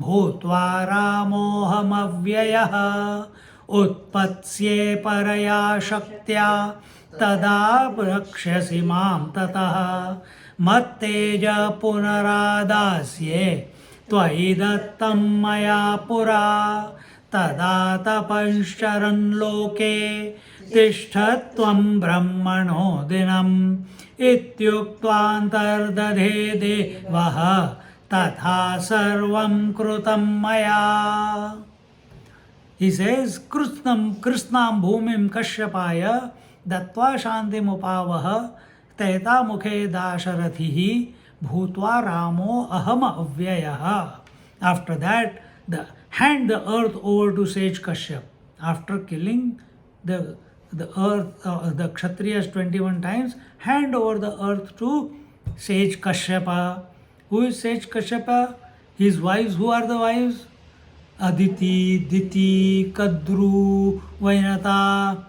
भूत्वा रामोऽहमव्ययः उत्पत्स्ये परया शक्त्या तदा रक्ष्यसि मां ततः मत्तेज पुनरादास्ये त्वयि दत्तं मया पुरा तदा तपश्चरन् लोके तिष्ठत्वं ब्रह्मणो दिनम् इत्युक्त्वान्तर्दधे देवः तथा सर्वं कृतं मया. He says, कृष्णं भूमिं कश्यपाय दत्त्वा शान्तिमुपावह तैता मुखे दाशरथिः भूत्वा रामो अहम अव्ययः. After that, hand the earth over to sage Kashyap. After killing the earth, the Kshatriyas 21 times, hand over the earth to sage Kashyapa. Who is Sage Kashyapa? His wives, who are the wives? Aditi, Diti, Kadru, Vainata.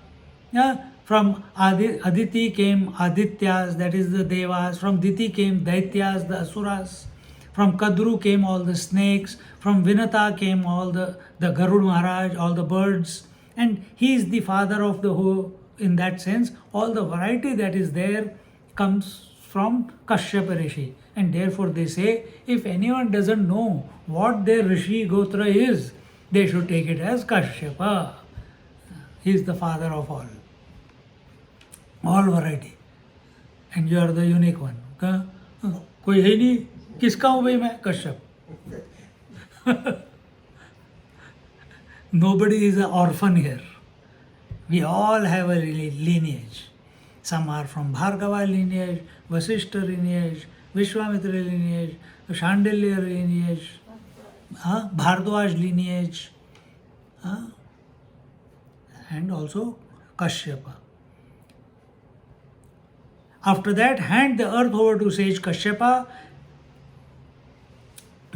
Yeah? From Aditi came Adityas, that is the Devas. From Diti came Daityas, the Asuras. From Kadru came all the snakes. From Vinata came all the Garud Maharaj, all the birds. And he is the father of the whole, in that sense. All the variety that is there comes from Kashyapa Rishi. And therefore they say, if anyone doesn't know what their Rishi Gotra is, they should take it as Kashyapa. He is the father of all variety. And you are the unique one. कोई है नहीं, किसका हूँ भाई मैं? Kashyap. Nobody is an orphan here. We all have a lineage. Some are from Bhargava lineage, Vasishta lineage, Vishwamitra lineage, Shandilya lineage, Bhardwaj lineage, and also Kashyapa. After that, hand the earth over to Sage Kashyapa.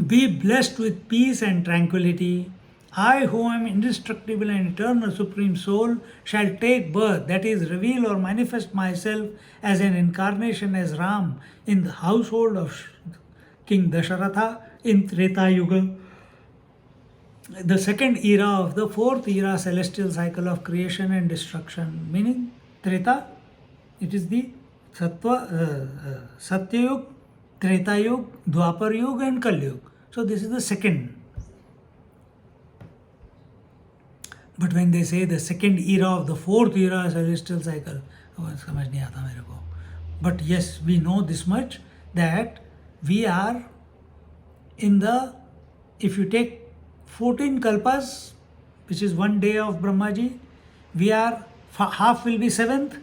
Be blessed with peace and tranquility. I, who am indestructible and eternal Supreme Soul, shall take birth, that is, reveal or manifest myself as an incarnation as Ram in the household of King Dasharatha in Treta Yuga, the second era of the fourth era celestial cycle of creation and destruction. Meaning, Treta, it is the Satya Yug, Treta Yug, Dwapar Yug and Kali Yug. So this is the second. But when they say the second era of the fourth era celestial cycle, समझ नहीं आता मेरे को. But yes, we know this much, that we are in the, if you take 14 kalpas, which is one day of Brahmaji, we are, half will be seventh.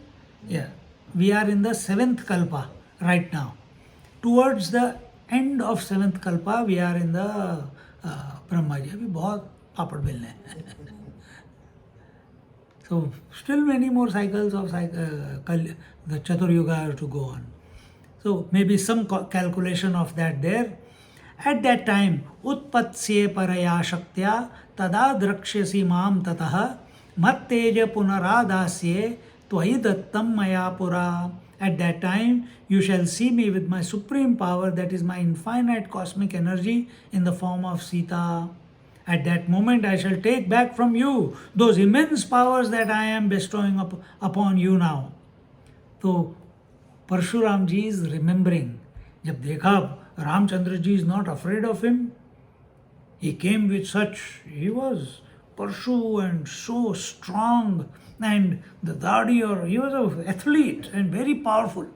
Yeah, we are in the seventh kalpa right now. Towards the end of seventh kalpa, we are in the Brahmaji. अभी बहुत पापड़ बेलने हैं. So still many more cycles of the Chatur Yuga are to go on. So maybe some calculation of that there. At that time, Utpatsye paraya shaktya tada drakshyasi mam tataha matteja punaradasye tvahi dattam maya pura. At that time, you shall see me with my supreme power, that is my infinite cosmic energy in the form of Sita. At that moment, I shall take back from you those immense powers that I am bestowing upon you now. So, Parashuram ji is remembering. जब देखा Ramchandra ji is not afraid of him, he came with such, he was Parshu and so strong, and the Dadi, or he was an athlete and very powerful.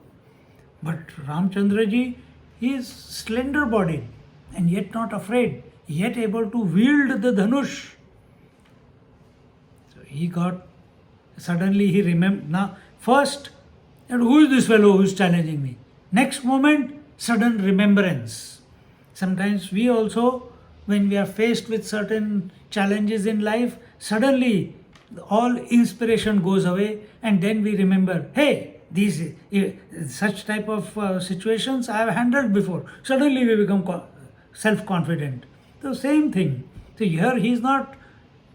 But Ramchandra ji, he is slender bodied and yet not afraid, yet able to wield the Dhanush. So he got, suddenly he remembered, now first, and who is this fellow who is challenging me? Next moment, sudden remembrance. Sometimes we also, when we are faced with certain challenges in life, suddenly all inspiration goes away, and then we remember, hey, these such type of situations I have handled before. Suddenly we become self-confident. So same thing. So here he is not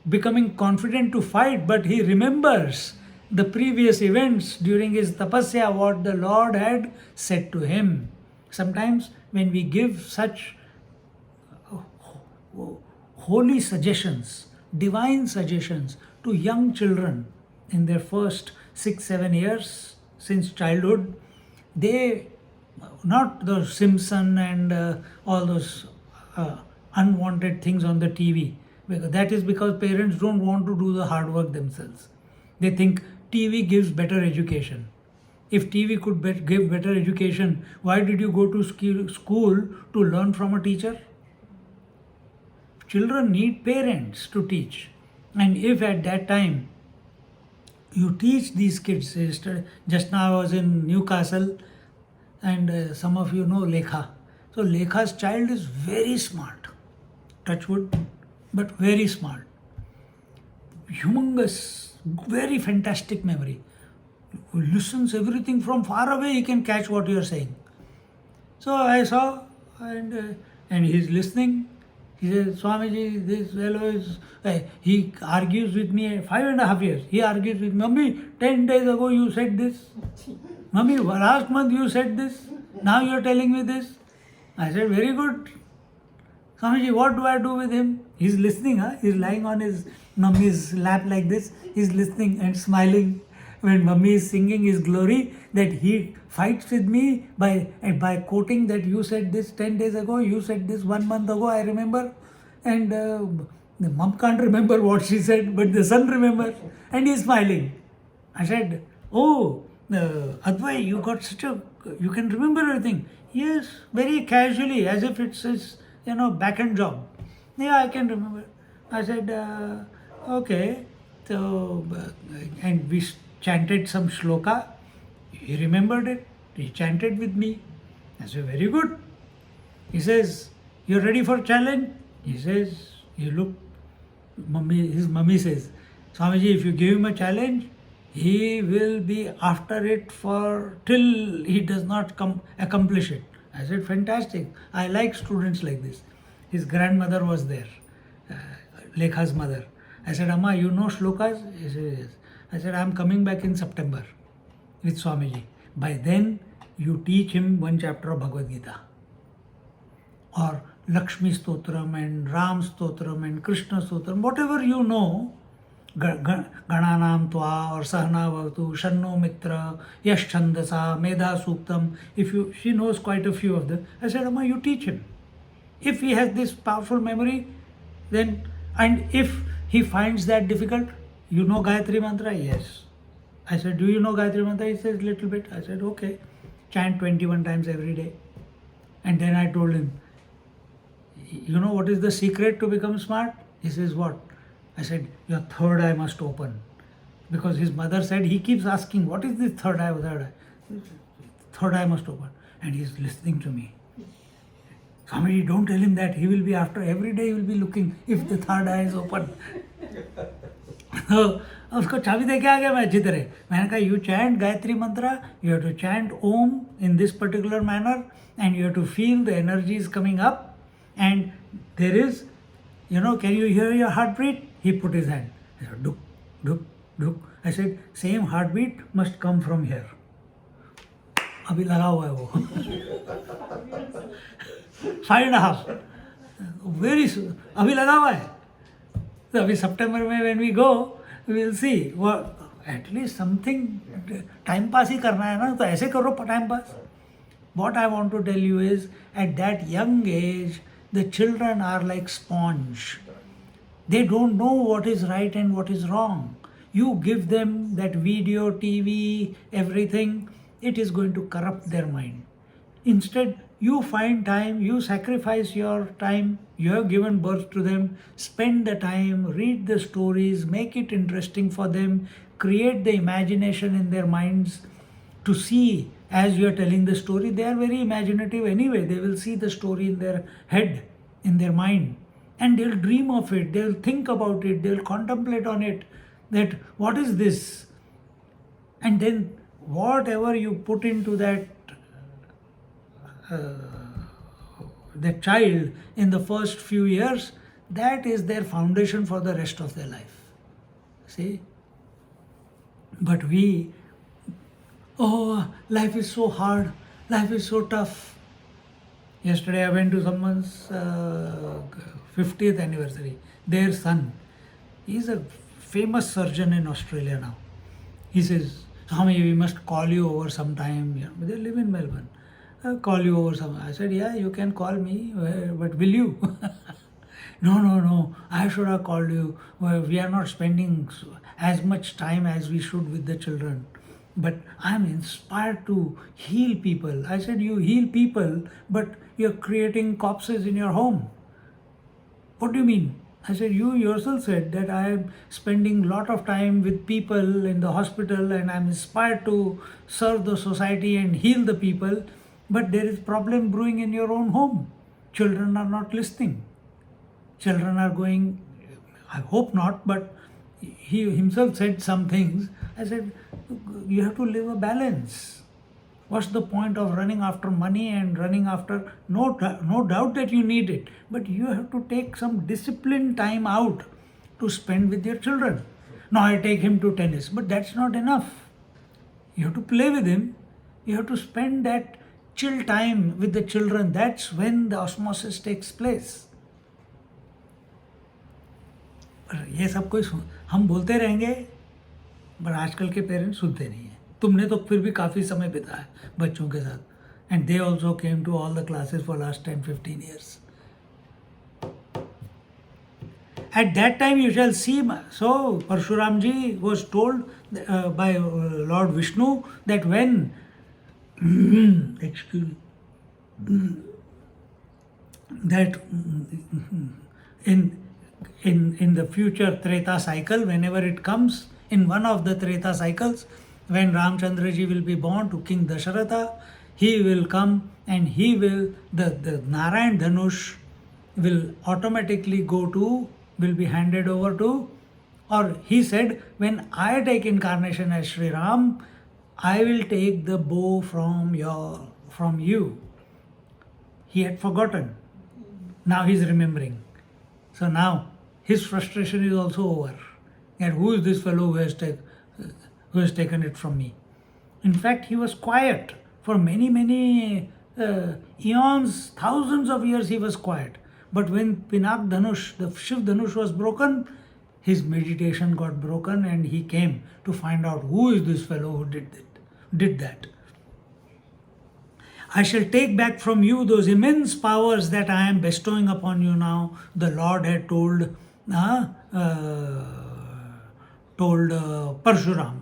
becoming confident to fight, but he remembers the previous events during his tapasya, what the Lord had said to him. Sometimes when we give such holy suggestions, divine suggestions to young children in their first 6-7 years since childhood, they, not the Simpson and all those unwanted things on the TV, because that is because parents don't want to do the hard work themselves. They think TV gives better education. If TV could give better education, why did you go to school to learn from a teacher? Children need parents to teach. And if at that time you teach these kids, just now I was in Newcastle, and some of you know Lekha. So Lekha's child is very smart, touch wood, but very smart. Humongous, very fantastic memory. Listens everything from far away, he can catch what you are saying. So I saw and he's listening. He says, Swamiji, this fellow is, he argues with me 5.5 years. He argues with me, Mummy, 10 days ago you said this. Mummy, last month you said this. Now you are telling me this. I said, very good. Swamiji, what do I do with him? He's listening, huh? He's lying on his mummy's lap like this. He's listening and smiling when mummy is singing his glory, that he fights with me by quoting that you said this 10 days ago, you said this 1 month ago, I remember. And the mom can't remember what she said, but the son remembers. And he's smiling. I said, oh, Advai, you got you can remember everything. Yes, very casually, as if it's his, back-end job. Yeah, I can remember. I said, okay. So, and we chanted some shloka. He remembered it. He chanted with me. I said, very good. He says, you're ready for challenge? He says, you look, his mummy says, Swamiji, if you give him a challenge, he will be after it till he does not accomplish it. I said, fantastic. I like students like this. His grandmother was there, Lekha's mother. I said, Amma, you know shlokas? He said, yes. I said, I'm coming back in September with Swamiji. By then, you teach him one chapter of Bhagavad Gita. Or Lakshmi Stotram and Ram Stotram and Krishna Stotram, whatever you know, Gananam Tva or Sahana Bhavatu, Shanno Mitra, Yash Chandasa, Medha Suktam. She knows quite a few of them. I said, Amma, you teach him. If he has this powerful memory, then, and if he finds that difficult, you know Gayatri Mantra? Yes. I said, do you know Gayatri Mantra? He says, little bit. I said, okay. Chant 21 times every day. And then I told him, you know what is the secret to become smart? He says, what? I said, your third eye must open. Because his mother said, he keeps asking, what is this third eye? Third eye must open. And he's listening to me. Swami, don't tell him that. He will be after, every day he will be looking if the third eye is open. So, उसको चाबी दे के आ गया मैं अच्छी तरह. मैंने कहा, you chant Gayatri Mantra, you have to chant Om in this particular manner, and you have to feel the energies coming up, and there is, can you hear your heartbeat? He put his hand. I said, duk, duk, duk. I said, same heartbeat must come from here. अभी लगा हुआ है वो. 5.5. Very soon. अभी लगा हुआ है. So अभी September में when we go, we will see. Well, at least something, time pass ही करना है ना, तो ऐसे करो time pass. What I want to tell you is, at that young age, the children are like sponge. They don't know what is right and what is wrong. You give them that video, TV, everything, it is going to corrupt their mind. Instead, you find time, you sacrifice your time, you have given birth to them, spend the time, read the stories, make it interesting for them, create the imagination in their minds to see as you are telling the story. They are very imaginative anyway. They will see the story in their head, in their mind, and they'll dream of it, they'll think about it, they'll contemplate on it, that what is this? And then whatever you put into that child in the first few years, that is their foundation for the rest of their life. See? But life is so hard, life is so tough. Yesterday I went to someone's 50th anniversary, their son. He's a famous surgeon in Australia now. He says, Swami, we must call you over sometime. They live in Melbourne. I'll call you over sometime. I said, yeah, you can call me, but will you? No, I should have called you. We are not spending as much time as we should with the children. But I'm inspired to heal people. I said, you heal people, but you're creating corpses in your home. What do you mean? I said, you yourself said that I am spending a lot of time with people in the hospital and I'm inspired to serve the society and heal the people, but there is problem brewing in your own home. Children are not listening. Children are going, I hope not, but he himself said some things. I said, you have to live a balance. What's the point of running after money and running after, no doubt that you need it, but you have to take some disciplined time out to spend with your children. Now I take him to tennis, but that's not enough. You have to play with him. You have to spend that chill time with the children. That's when the osmosis takes place. ये सब कोई हम बोलते रहेंगे, पर आजकल के parents सुनते नहीं हैं. तुमने तो फिर भी काफ़ी समय बिताया बच्चों के साथ, and they also came to all the classes for last 10-15 years. At that time you shall see. So Parashuram ji was told by Lord Vishnu that when that in the future Treta cycle, whenever it comes, in one of the Treta cycles, when Ramchandra ji will be born to King Dasharatha, he will come and he will, the Narayan Dhanush will automatically will be handed over to, or he said, when I take incarnation as Sri Ram, I will take the bow from you. He had forgotten. Now he is remembering. So now his frustration is also over. And who is this fellow who has taken it from me? In fact, he was quiet for many eons, thousands of years he was quiet. But when Pinak Dhanush, the Shiv Dhanush was broken, his meditation got broken and he came to find out who is this fellow who did that. I shall take back from you those immense powers that I am bestowing upon you now. The Lord had told Parshuram.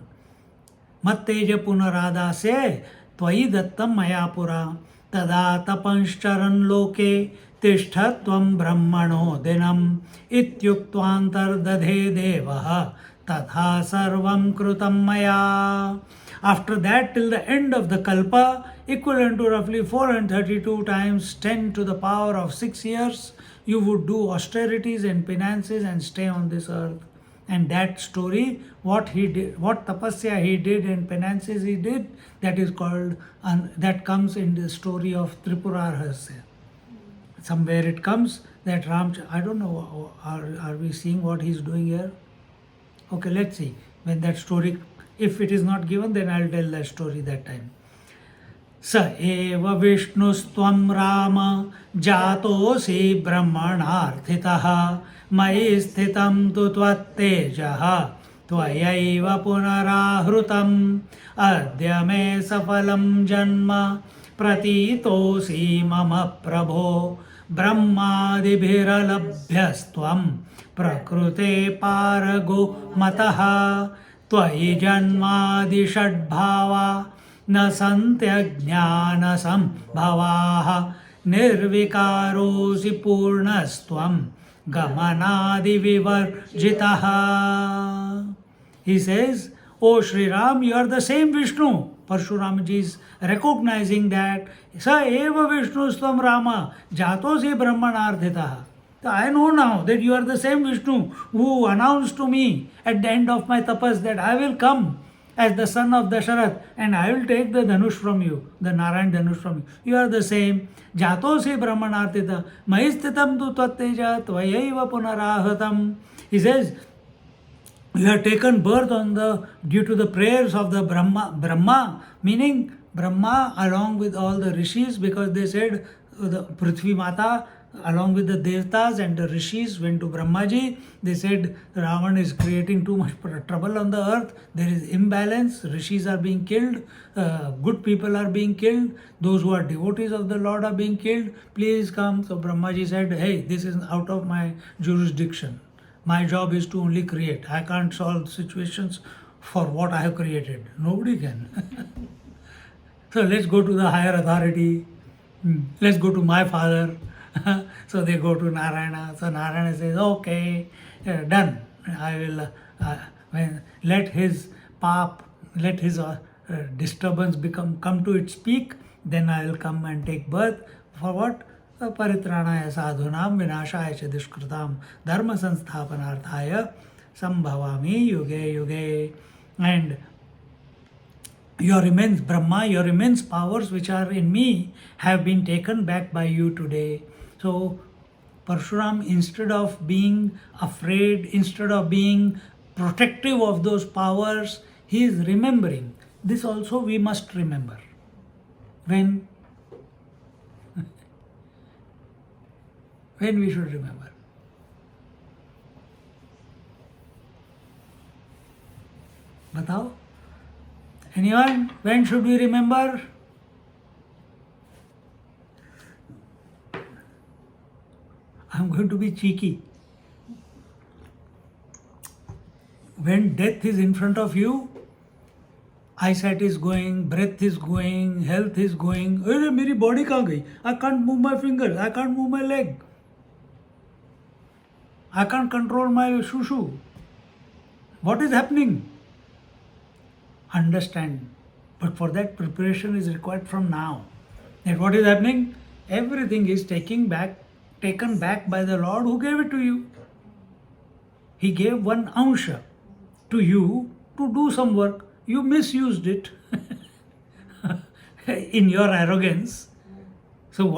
Matteja punarada se tvayi dattam mayapura tada tapancharan loke tishthatvam brahmano dinam ityuktvantar dadhe devaha tadha sarvam krutam maya. After that, till the end of the kalpa, equivalent to roughly 432 times 10 to the power of 6 years, you would do austerities and penances and stay on this earth. And that story, what he did, what tapasya he did and penances he did, that is called, that comes in the story of Tripura Rahasya. Somewhere it comes that I don't know, are we seeing what he's doing here? Okay, let's see. When that story, if it is not given, then I'll tell that story that time. Sa eva Vishnustvam Rama jatosi brahmanarthitaha mai sthitam tu tvattejaha tvayaiva punarahrutam adya me safalam janma pratitosi mama prabho brahmadibhiralabhyastvam prakrute parago mataha त्वयि जन्मादि षड्भावा न सन्त्यज्ञान संभवाः निर्विकारोऽसि पूर्णस्त्वं गमनादि विवर्जितः. He says, O Sri Ram, you are the same Vishnu. Parshuram ji is recognizing that Sa eva Vishnu stvam Rama jatosi brahmanardhitaha. I know now that you are the same Vishnu who announced to me at the end of my tapas that I will come as the son of Dasharath and I will take the Dhanush from you, the Narayan Dhanush from you. You are the same. Jatosi Brahmanartita Mahistitam tu Tvatteja Tvayaiva Punarahatam. He says, you have taken birth due to the prayers of the Brahma, meaning Brahma along with all the rishis, because they said the Prithvi Mata along with the Devtas and the Rishis went to Brahmaji. They said Ravan is creating too much trouble on the earth. There is imbalance. Rishis are being killed. Good people are being killed. Those who are devotees of the Lord are being killed. Please come. So Brahmaji said, hey, this is out of my jurisdiction. My job is to only create. I can't solve situations for what I have created. Nobody can. So let's go to the higher authority. Let's go to my father. So they go to Narayana. So Narayana says, okay, done. I will let his disturbance come to its peak. Then I will come and take birth. For what? Paritranaya sadhunam vinashaya cha dushkritam dharma sansthapanarthaya sambhavami yuge yuge. And your immense Brahma, your immense powers which are in me have been taken back by you today. So Parshuram, instead of being afraid, instead of being protective of those powers, he is remembering. This also we must remember. When we should remember. Batao? Anyone? When should we remember? I'm going to be cheeky. When death is in front of you, eyesight is going, breath is going, health is going. Hey, my body kahan gayi? I can't move my fingers, I can't move my leg. I can't control my shushu. What is happening? Understand. But for that, preparation is required from now. And what is happening? Everything is taken back by the Lord who gave it to you. He gave one ansha to you to do some work. You misused it in your arrogance. So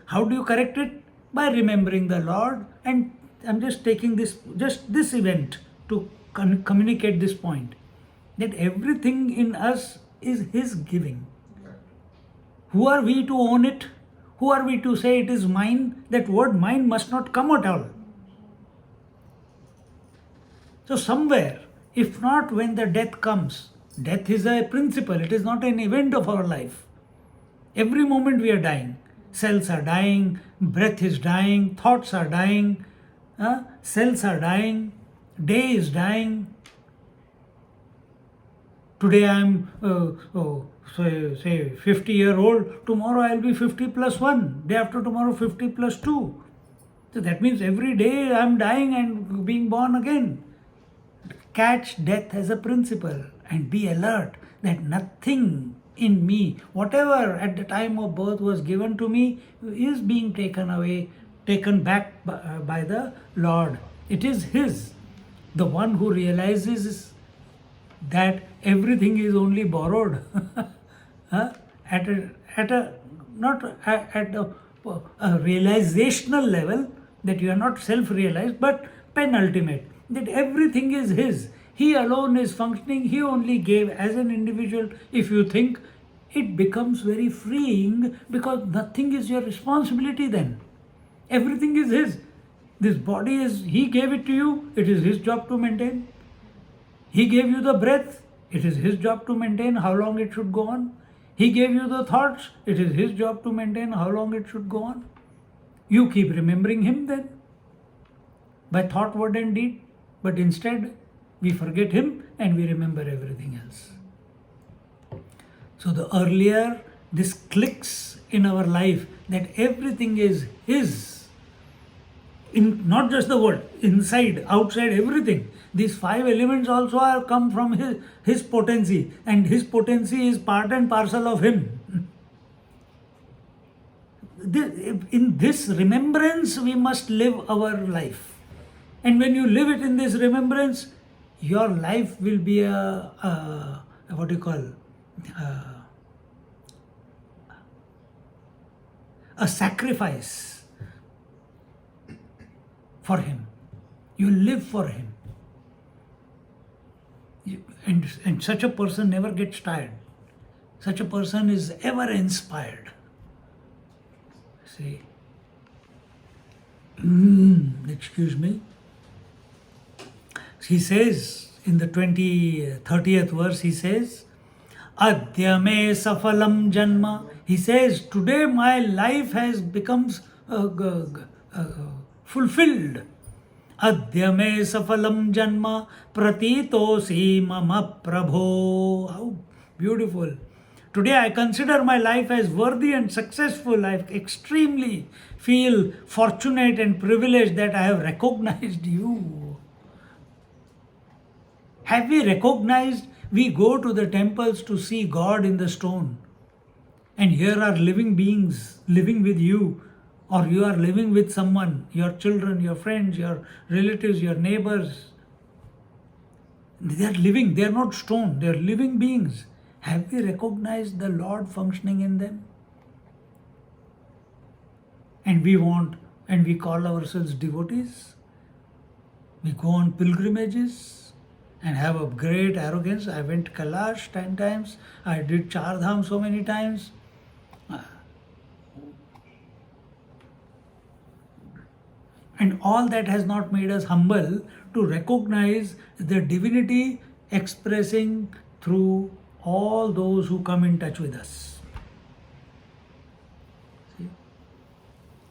how do you correct it? By remembering the Lord. And I'm just taking this event to communicate this point. That everything in us is His giving. Who are we to own it? Who are we to say it is mine? That word mine must not come at all. So somewhere, if not when the death comes, death is a principle, it is not an event of our life. Every moment we are dying. Cells are dying, breath is dying, thoughts are dying, cells are dying, day is dying. Today I am, say 50-year-old, tomorrow I will be 50 plus 1, day after tomorrow 50 plus 2. So that means every day I am dying and being born again. Catch death as a principle and be alert that nothing in me, whatever at the time of birth was given to me, is being taken back by the Lord. It is His. The one who realizes that everything is only borrowed not at a realizational level, that you are not self-realized, but penultimate, that everything is His. He alone is functioning. He only gave. As an individual, if you think, it becomes very freeing, because nothing is your responsibility then. Everything is His. This body He gave it to you. It is His job to maintain. He gave you the breath. It is His job to maintain how long it should go on. He gave you the thoughts. It is His job to maintain how long it should go on. You keep remembering Him then, by thought, word and deed. But instead, we forget Him and we remember everything else. So the earlier this clicks in our life, that everything is His, in not just the world, inside, outside, everything. These 5 elements also have come from His potency, and His potency is part and parcel of Him. In this remembrance, we must live our life. And when you live it in this remembrance, your life will be a sacrifice for Him. You live for Him. And such a person never gets tired. Such a person is ever inspired. See, excuse me. He says in the 30th verse, he says, Adya me safalam janma. He says, today my life has becomes fulfilled. Adya me safalam janma pratitosi mama prabho. How beautiful. Today I consider my life as worthy and successful. I extremely feel fortunate and privileged that I have recognized you. Have we recognized? We go to the temples to see God in the stone. And here are living beings living with you, or you are living with someone, your children, your friends, your relatives, your neighbors. They are living, they are not stone, they are living beings. Have we recognized the Lord functioning in them? And we call ourselves devotees. We go on pilgrimages and have a great arrogance. I went Kailash 10 times. I did Char Dham so many times. And all that has not made us humble to recognize the divinity expressing through all those who come in touch with us. See?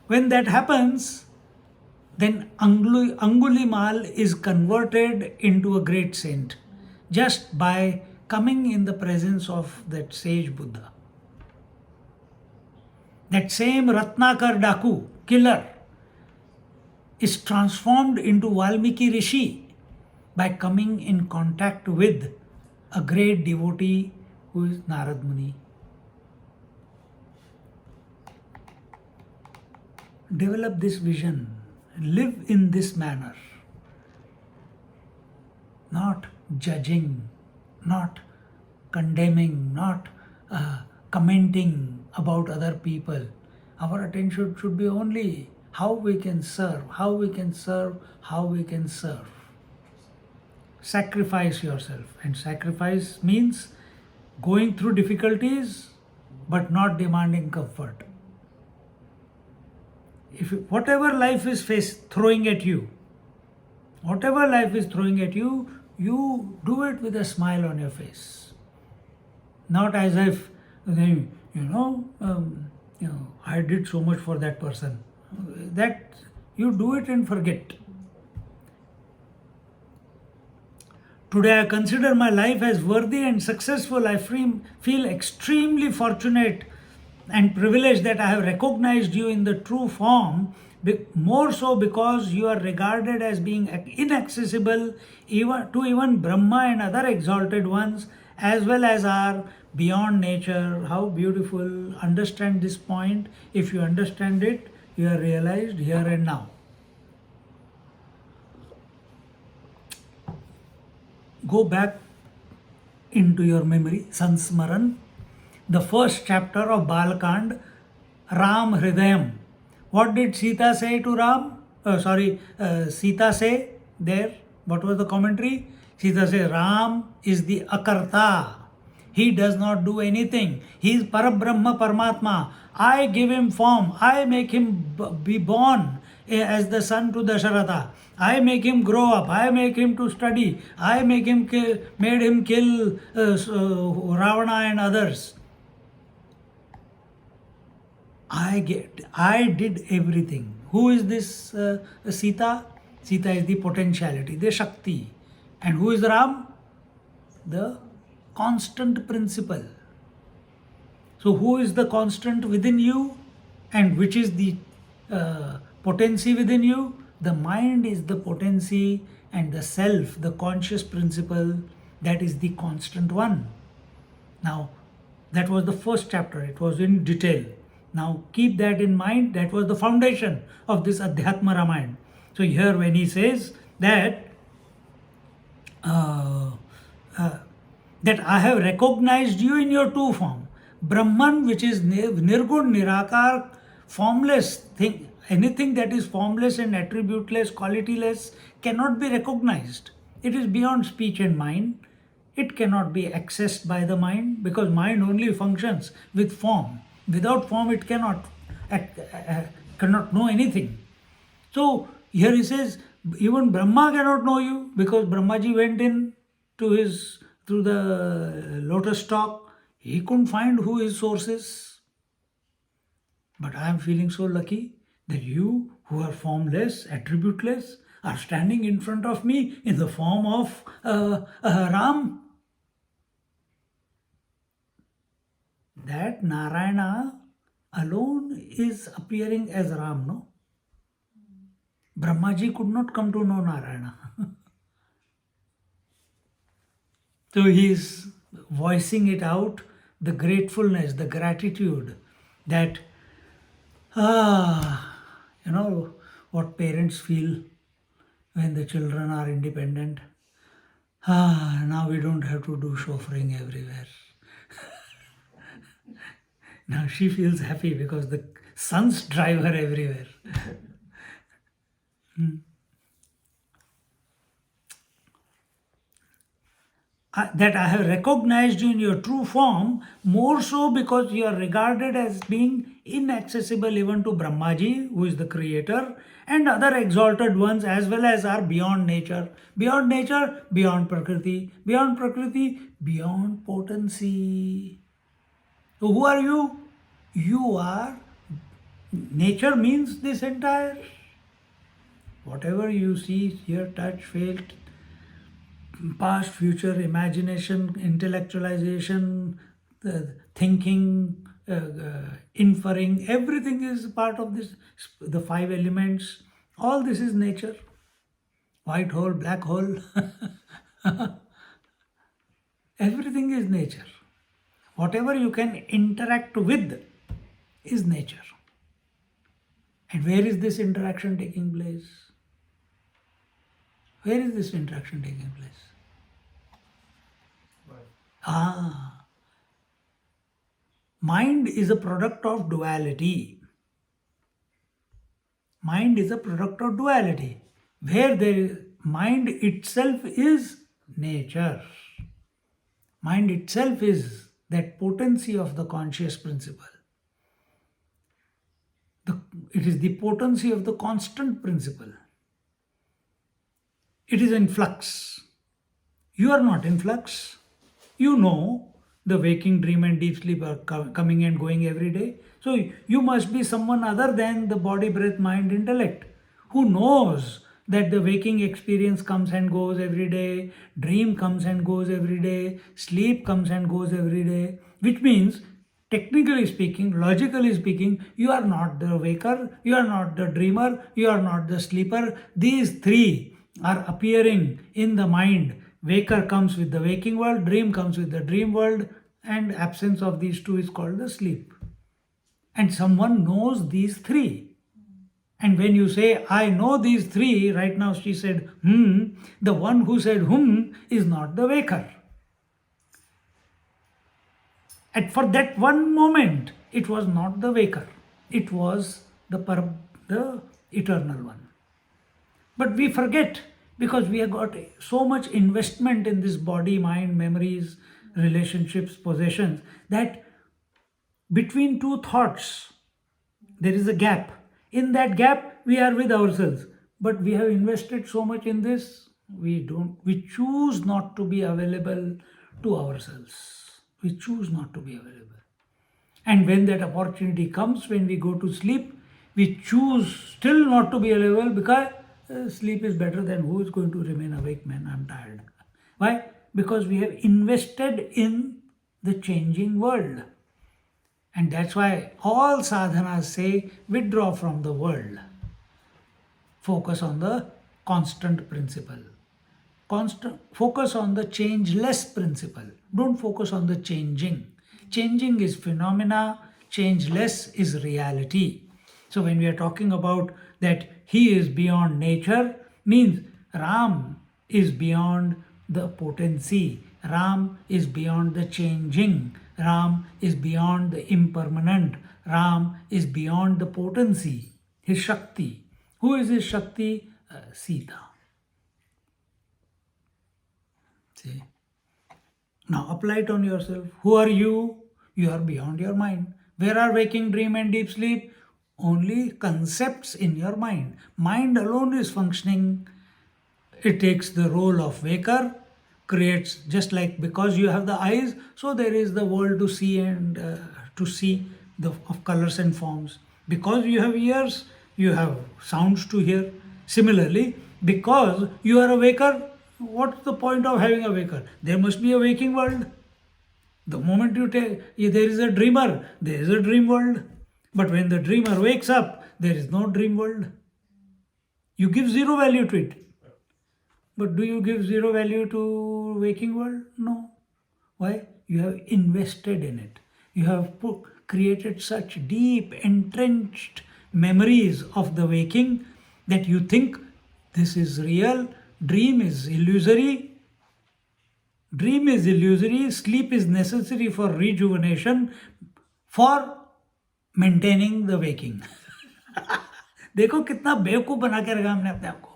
When that happens, then Angulimal is converted into a great saint just by coming in the presence of that sage Buddha. That same Ratnakar Daku, killer, is transformed into Valmiki Rishi by coming in contact with a great devotee who is Narad Muni. Develop this vision, live in this manner, not judging, not condemning, not commenting about other people. Our attention should be only how we can serve, how we can serve, how we can serve. Sacrifice yourself, and sacrifice means going through difficulties but not demanding comfort. Whatever life is throwing at you, you do it with a smile on your face, not as if I did so much for that person. That you do it and forget. Today I consider my life as worthy and successful. I feel extremely fortunate and privileged that I have recognized you in the true form, more so because you are regarded as being inaccessible even Brahma and other exalted ones, as well as are beyond nature. How beautiful. Understand this point. If you understand it, you are realized here and now. Go back into your memory, Sansmaran, the first chapter of Balakand, Ram Hridayam. What did Sita say to Ram? Sita say there. What was the commentary? Sita says, Ram is the Akarta. He does not do anything. He is Parabrahma Paramatma. I give him form. I make him be born as the son to Dasharatha. I make him grow up. I make him to study. I made him kill Ravana and others. I did everything. Who is this Sita? Sita is the potentiality, the Shakti. And who is Ram? The constant principle. So who is the constant within you, and which is the potency within you? The mind is the potency, and the self, the conscious principle, that is the constant one. Now, that was the first chapter. It was in detail. Now keep that in mind. That was the foundation of this Adhyatma Ramayana. So here when he says that that I have recognized you in your true form. Brahman, which is Nirgun, Nirakar, formless thing, anything that is formless and attributeless, qualityless, cannot be recognized. It is beyond speech and mind. It cannot be accessed by the mind, because mind only functions with form. Without form, it cannot know anything. So here he says, even Brahma cannot know you, because Brahmaji went in through the lotus stalk. He couldn't find who his source is. But I am feeling so lucky that you, who are formless, attributeless, are standing in front of me in the form of Ram. That Narayana alone is appearing as Ram, no? Brahmaji could not come to know Narayana. So he is voicing it out, the gratefulness, the gratitude that, what parents feel when the children are independent. Now we don't have to do chauffeuring everywhere. Now she feels happy because the sons drive her everywhere. That I have recognized you in your true form, more so because you are regarded as being inaccessible even to Brahmaji, who is the creator, and other exalted ones as well as are beyond nature. Beyond nature, beyond Prakriti. Beyond Prakriti, beyond potency. So who are you? You are, nature means this entire, whatever you see, hear, touch, feel, past, future, imagination, intellectualization, thinking, inferring, everything is part of this, the five elements. All this is nature. White hole, black hole, everything is nature. Whatever you can interact with is nature. And where is this interaction taking place? Where is this interaction taking place? Mind is a product of duality. Mind is a product of duality, where mind itself is nature. Mind itself is that potency of the conscious principle. It is the potency of the constant principle. It is in flux. You are not in flux. You know the waking, dream and deep sleep are coming and going every day. So you must be someone other than the body, breath, mind, intellect, who knows that the waking experience comes and goes every day, dream comes and goes every day, sleep comes and goes every day, which means, technically speaking, logically speaking, you are not the waker, you are not the dreamer, you are not the sleeper. These three are appearing in the mind. Waker comes with the waking world, dream comes with the dream world, and absence of these two is called the sleep. And someone knows these three. And when you say, I know these three, right now she said, the one who said, is not the waker. And for that one moment, it was not the waker. It was the eternal one. But we forget, because we have got so much investment in this body, mind, memories, relationships, possessions, that between two thoughts, there is a gap. In that gap, we are with ourselves. But we have invested so much in this, we choose not to be available to ourselves. We choose not to be available. And when that opportunity comes, when we go to sleep, we choose still not to be available, because sleep is better than who is going to remain awake, man, I'm tired. Why? Because we have invested in the changing world. And that's why all sadhanas say, withdraw from the world. Focus on the constant principle. Focus on the changeless principle. Don't focus on the changing. Changing is phenomena, changeless is reality. So when we are talking about that he is beyond nature, means Ram is beyond the potency. Ram is beyond the changing. Ram is beyond the impermanent. Ram is beyond the potency. His Shakti. Who is his Shakti? Sita. See? Now apply it on yourself. Who are you? You are beyond your mind. Where are waking, dream and deep sleep? Only concepts in your mind. Mind alone is functioning. It takes the role of waker, creates, just like because you have the eyes, so there is the world to see and of colors and forms. Because you have ears, you have sounds to hear. Similarly, because you are a waker, what's the point of having a waker? There must be a waking world. The moment you take, there is a dreamer, there is a dream world. But when the dreamer wakes up, there is no dream world. You give zero value to it. But do you give zero value to waking world? No. Why? You have invested in it. You have created such deep, entrenched memories of the waking that you think this is real, dream is illusory. Dream is illusory, sleep is necessary for rejuvenation. for maintaining the waking. देखो कितना बेवकूफ बना के रखा हमने अपने आप को.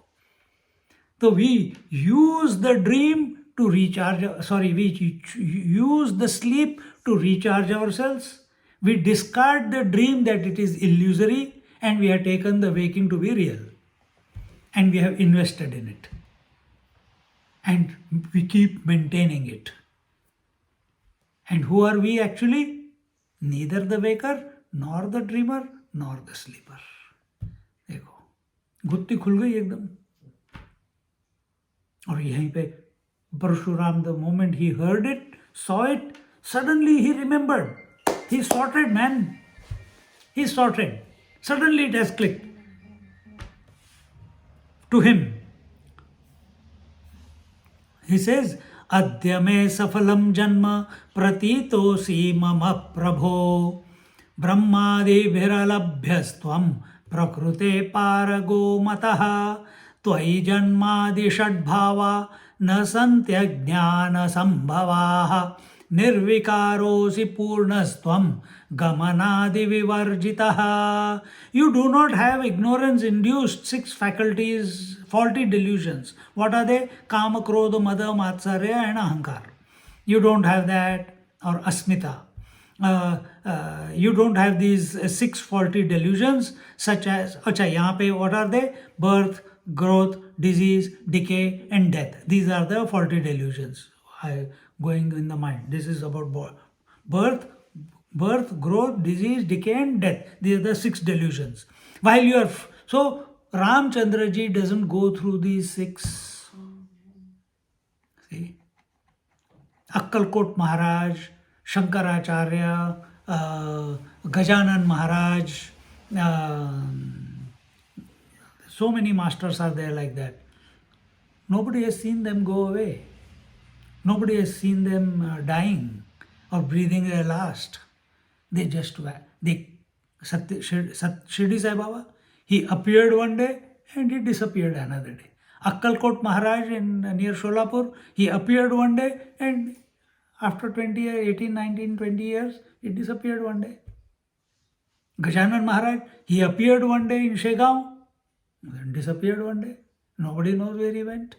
So we use the dream to recharge, we use the sleep to recharge ourselves. We discard the dream that it is illusory, and we have taken the waking to be real. And we have invested in it. And we keep maintaining it. And who are we actually? Neither the waker, nor the dreamer, nor the sleeper. देखो, गुत्ती खुल गई एकदम. और यहीं पे Parashuram, the moment he heard it, saw it, suddenly he remembered. He sorted, man. He sorted. Suddenly it has clicked to him. He says, Adya me safalam janma pratitosi mama prabho brahmadi viralabhyastvam prakrute parago mataha त्वयि जन्मादि षड्भावा न सन्त्यज्ञान संभवाः निर्विकारोऽसि पूर्णस्त्वं गमनादि विवर्जितः. You do not have ignorance induced 6 faculties, faulty delusions. What are they? Kama, Krodha, Mada, Matsarya and Ahankar. You don't have that, or Asmita. You don't have these 6 faulty delusions, such as, यहाँ पे what are they? Birth, growth, disease, decay and death. These are the faulty delusions going in the mind. This is about birth, growth, disease, decay and death. These are the 6 delusions. While you are, so Ramchandra ji doesn't go through these 6. See, Akkalkot Maharaj, Shankaracharya, Gajanan Maharaj, so many masters are there like that. Nobody has seen them go away. Nobody has seen them dying or breathing their last. They just, Shirdi Sai Baba, he appeared one day and he disappeared another day. Akkalkot Maharaj near Sholapur, he appeared one day and after 20 years, 18, 19, 20 years, he disappeared one day. Gajanan Maharaj, he appeared one day in Shegaon, then disappeared one day. Nobody knows where he went.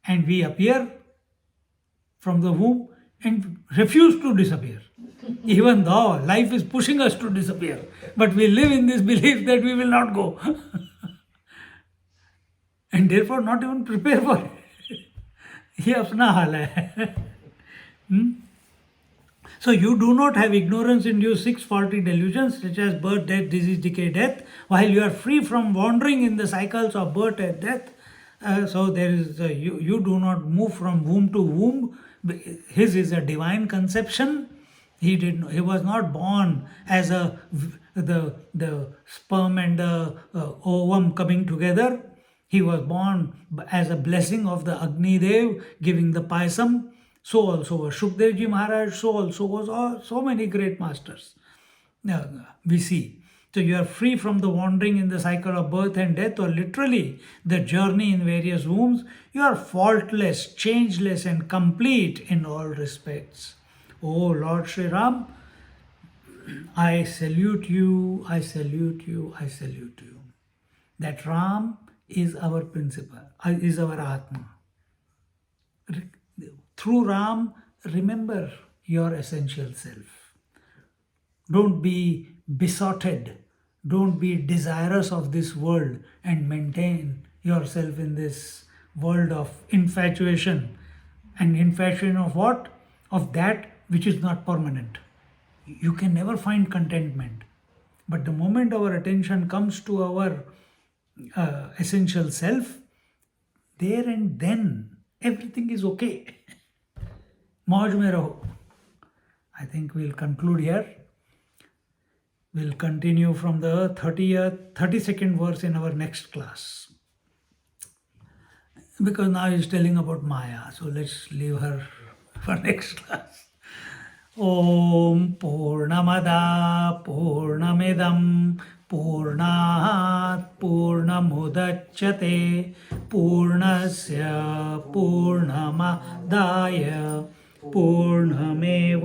And we appear from the womb and refuse to disappear. Even though life is pushing us to disappear. But we live in this belief that we will not go. And therefore not even prepare for it. ये अपना हाल है. So you do not have ignorance in your 6 faulty delusions such as birth, death, disease, decay, death, while you are free from wandering in the cycles of birth and death. So there is you do not move from womb to womb. His is a divine conception. He was not born as the sperm and the ovum coming together. He was born as a blessing of the Agni Dev, giving the Paisam. So also was Shukdev Ji Maharaj, so also was so many great masters. We see. So you are free from the wandering in the cycle of birth and death, or literally the journey in various wombs. You are faultless, changeless and complete in all respects. Oh Lord Sri Ram, I salute you, I salute you, I salute you. That Ram is our principle, is our Atma. Through Ram, remember your essential self. Don't be besotted. Don't be desirous of this world and maintain yourself in this world of infatuation. And infatuation of what? Of that which is not permanent. You can never find contentment. But the moment our attention comes to our essential self, there and then everything is okay. Mauj mein raho. I think we'll conclude here. We'll continue from the 32nd verse in our next class. Because now he's telling about Maya. So let's leave her for next class. Om Purnamada Purnamidam Purnat Purnamudachyate Purnasya Purnamadaya पूर्णमेवावशिष्यते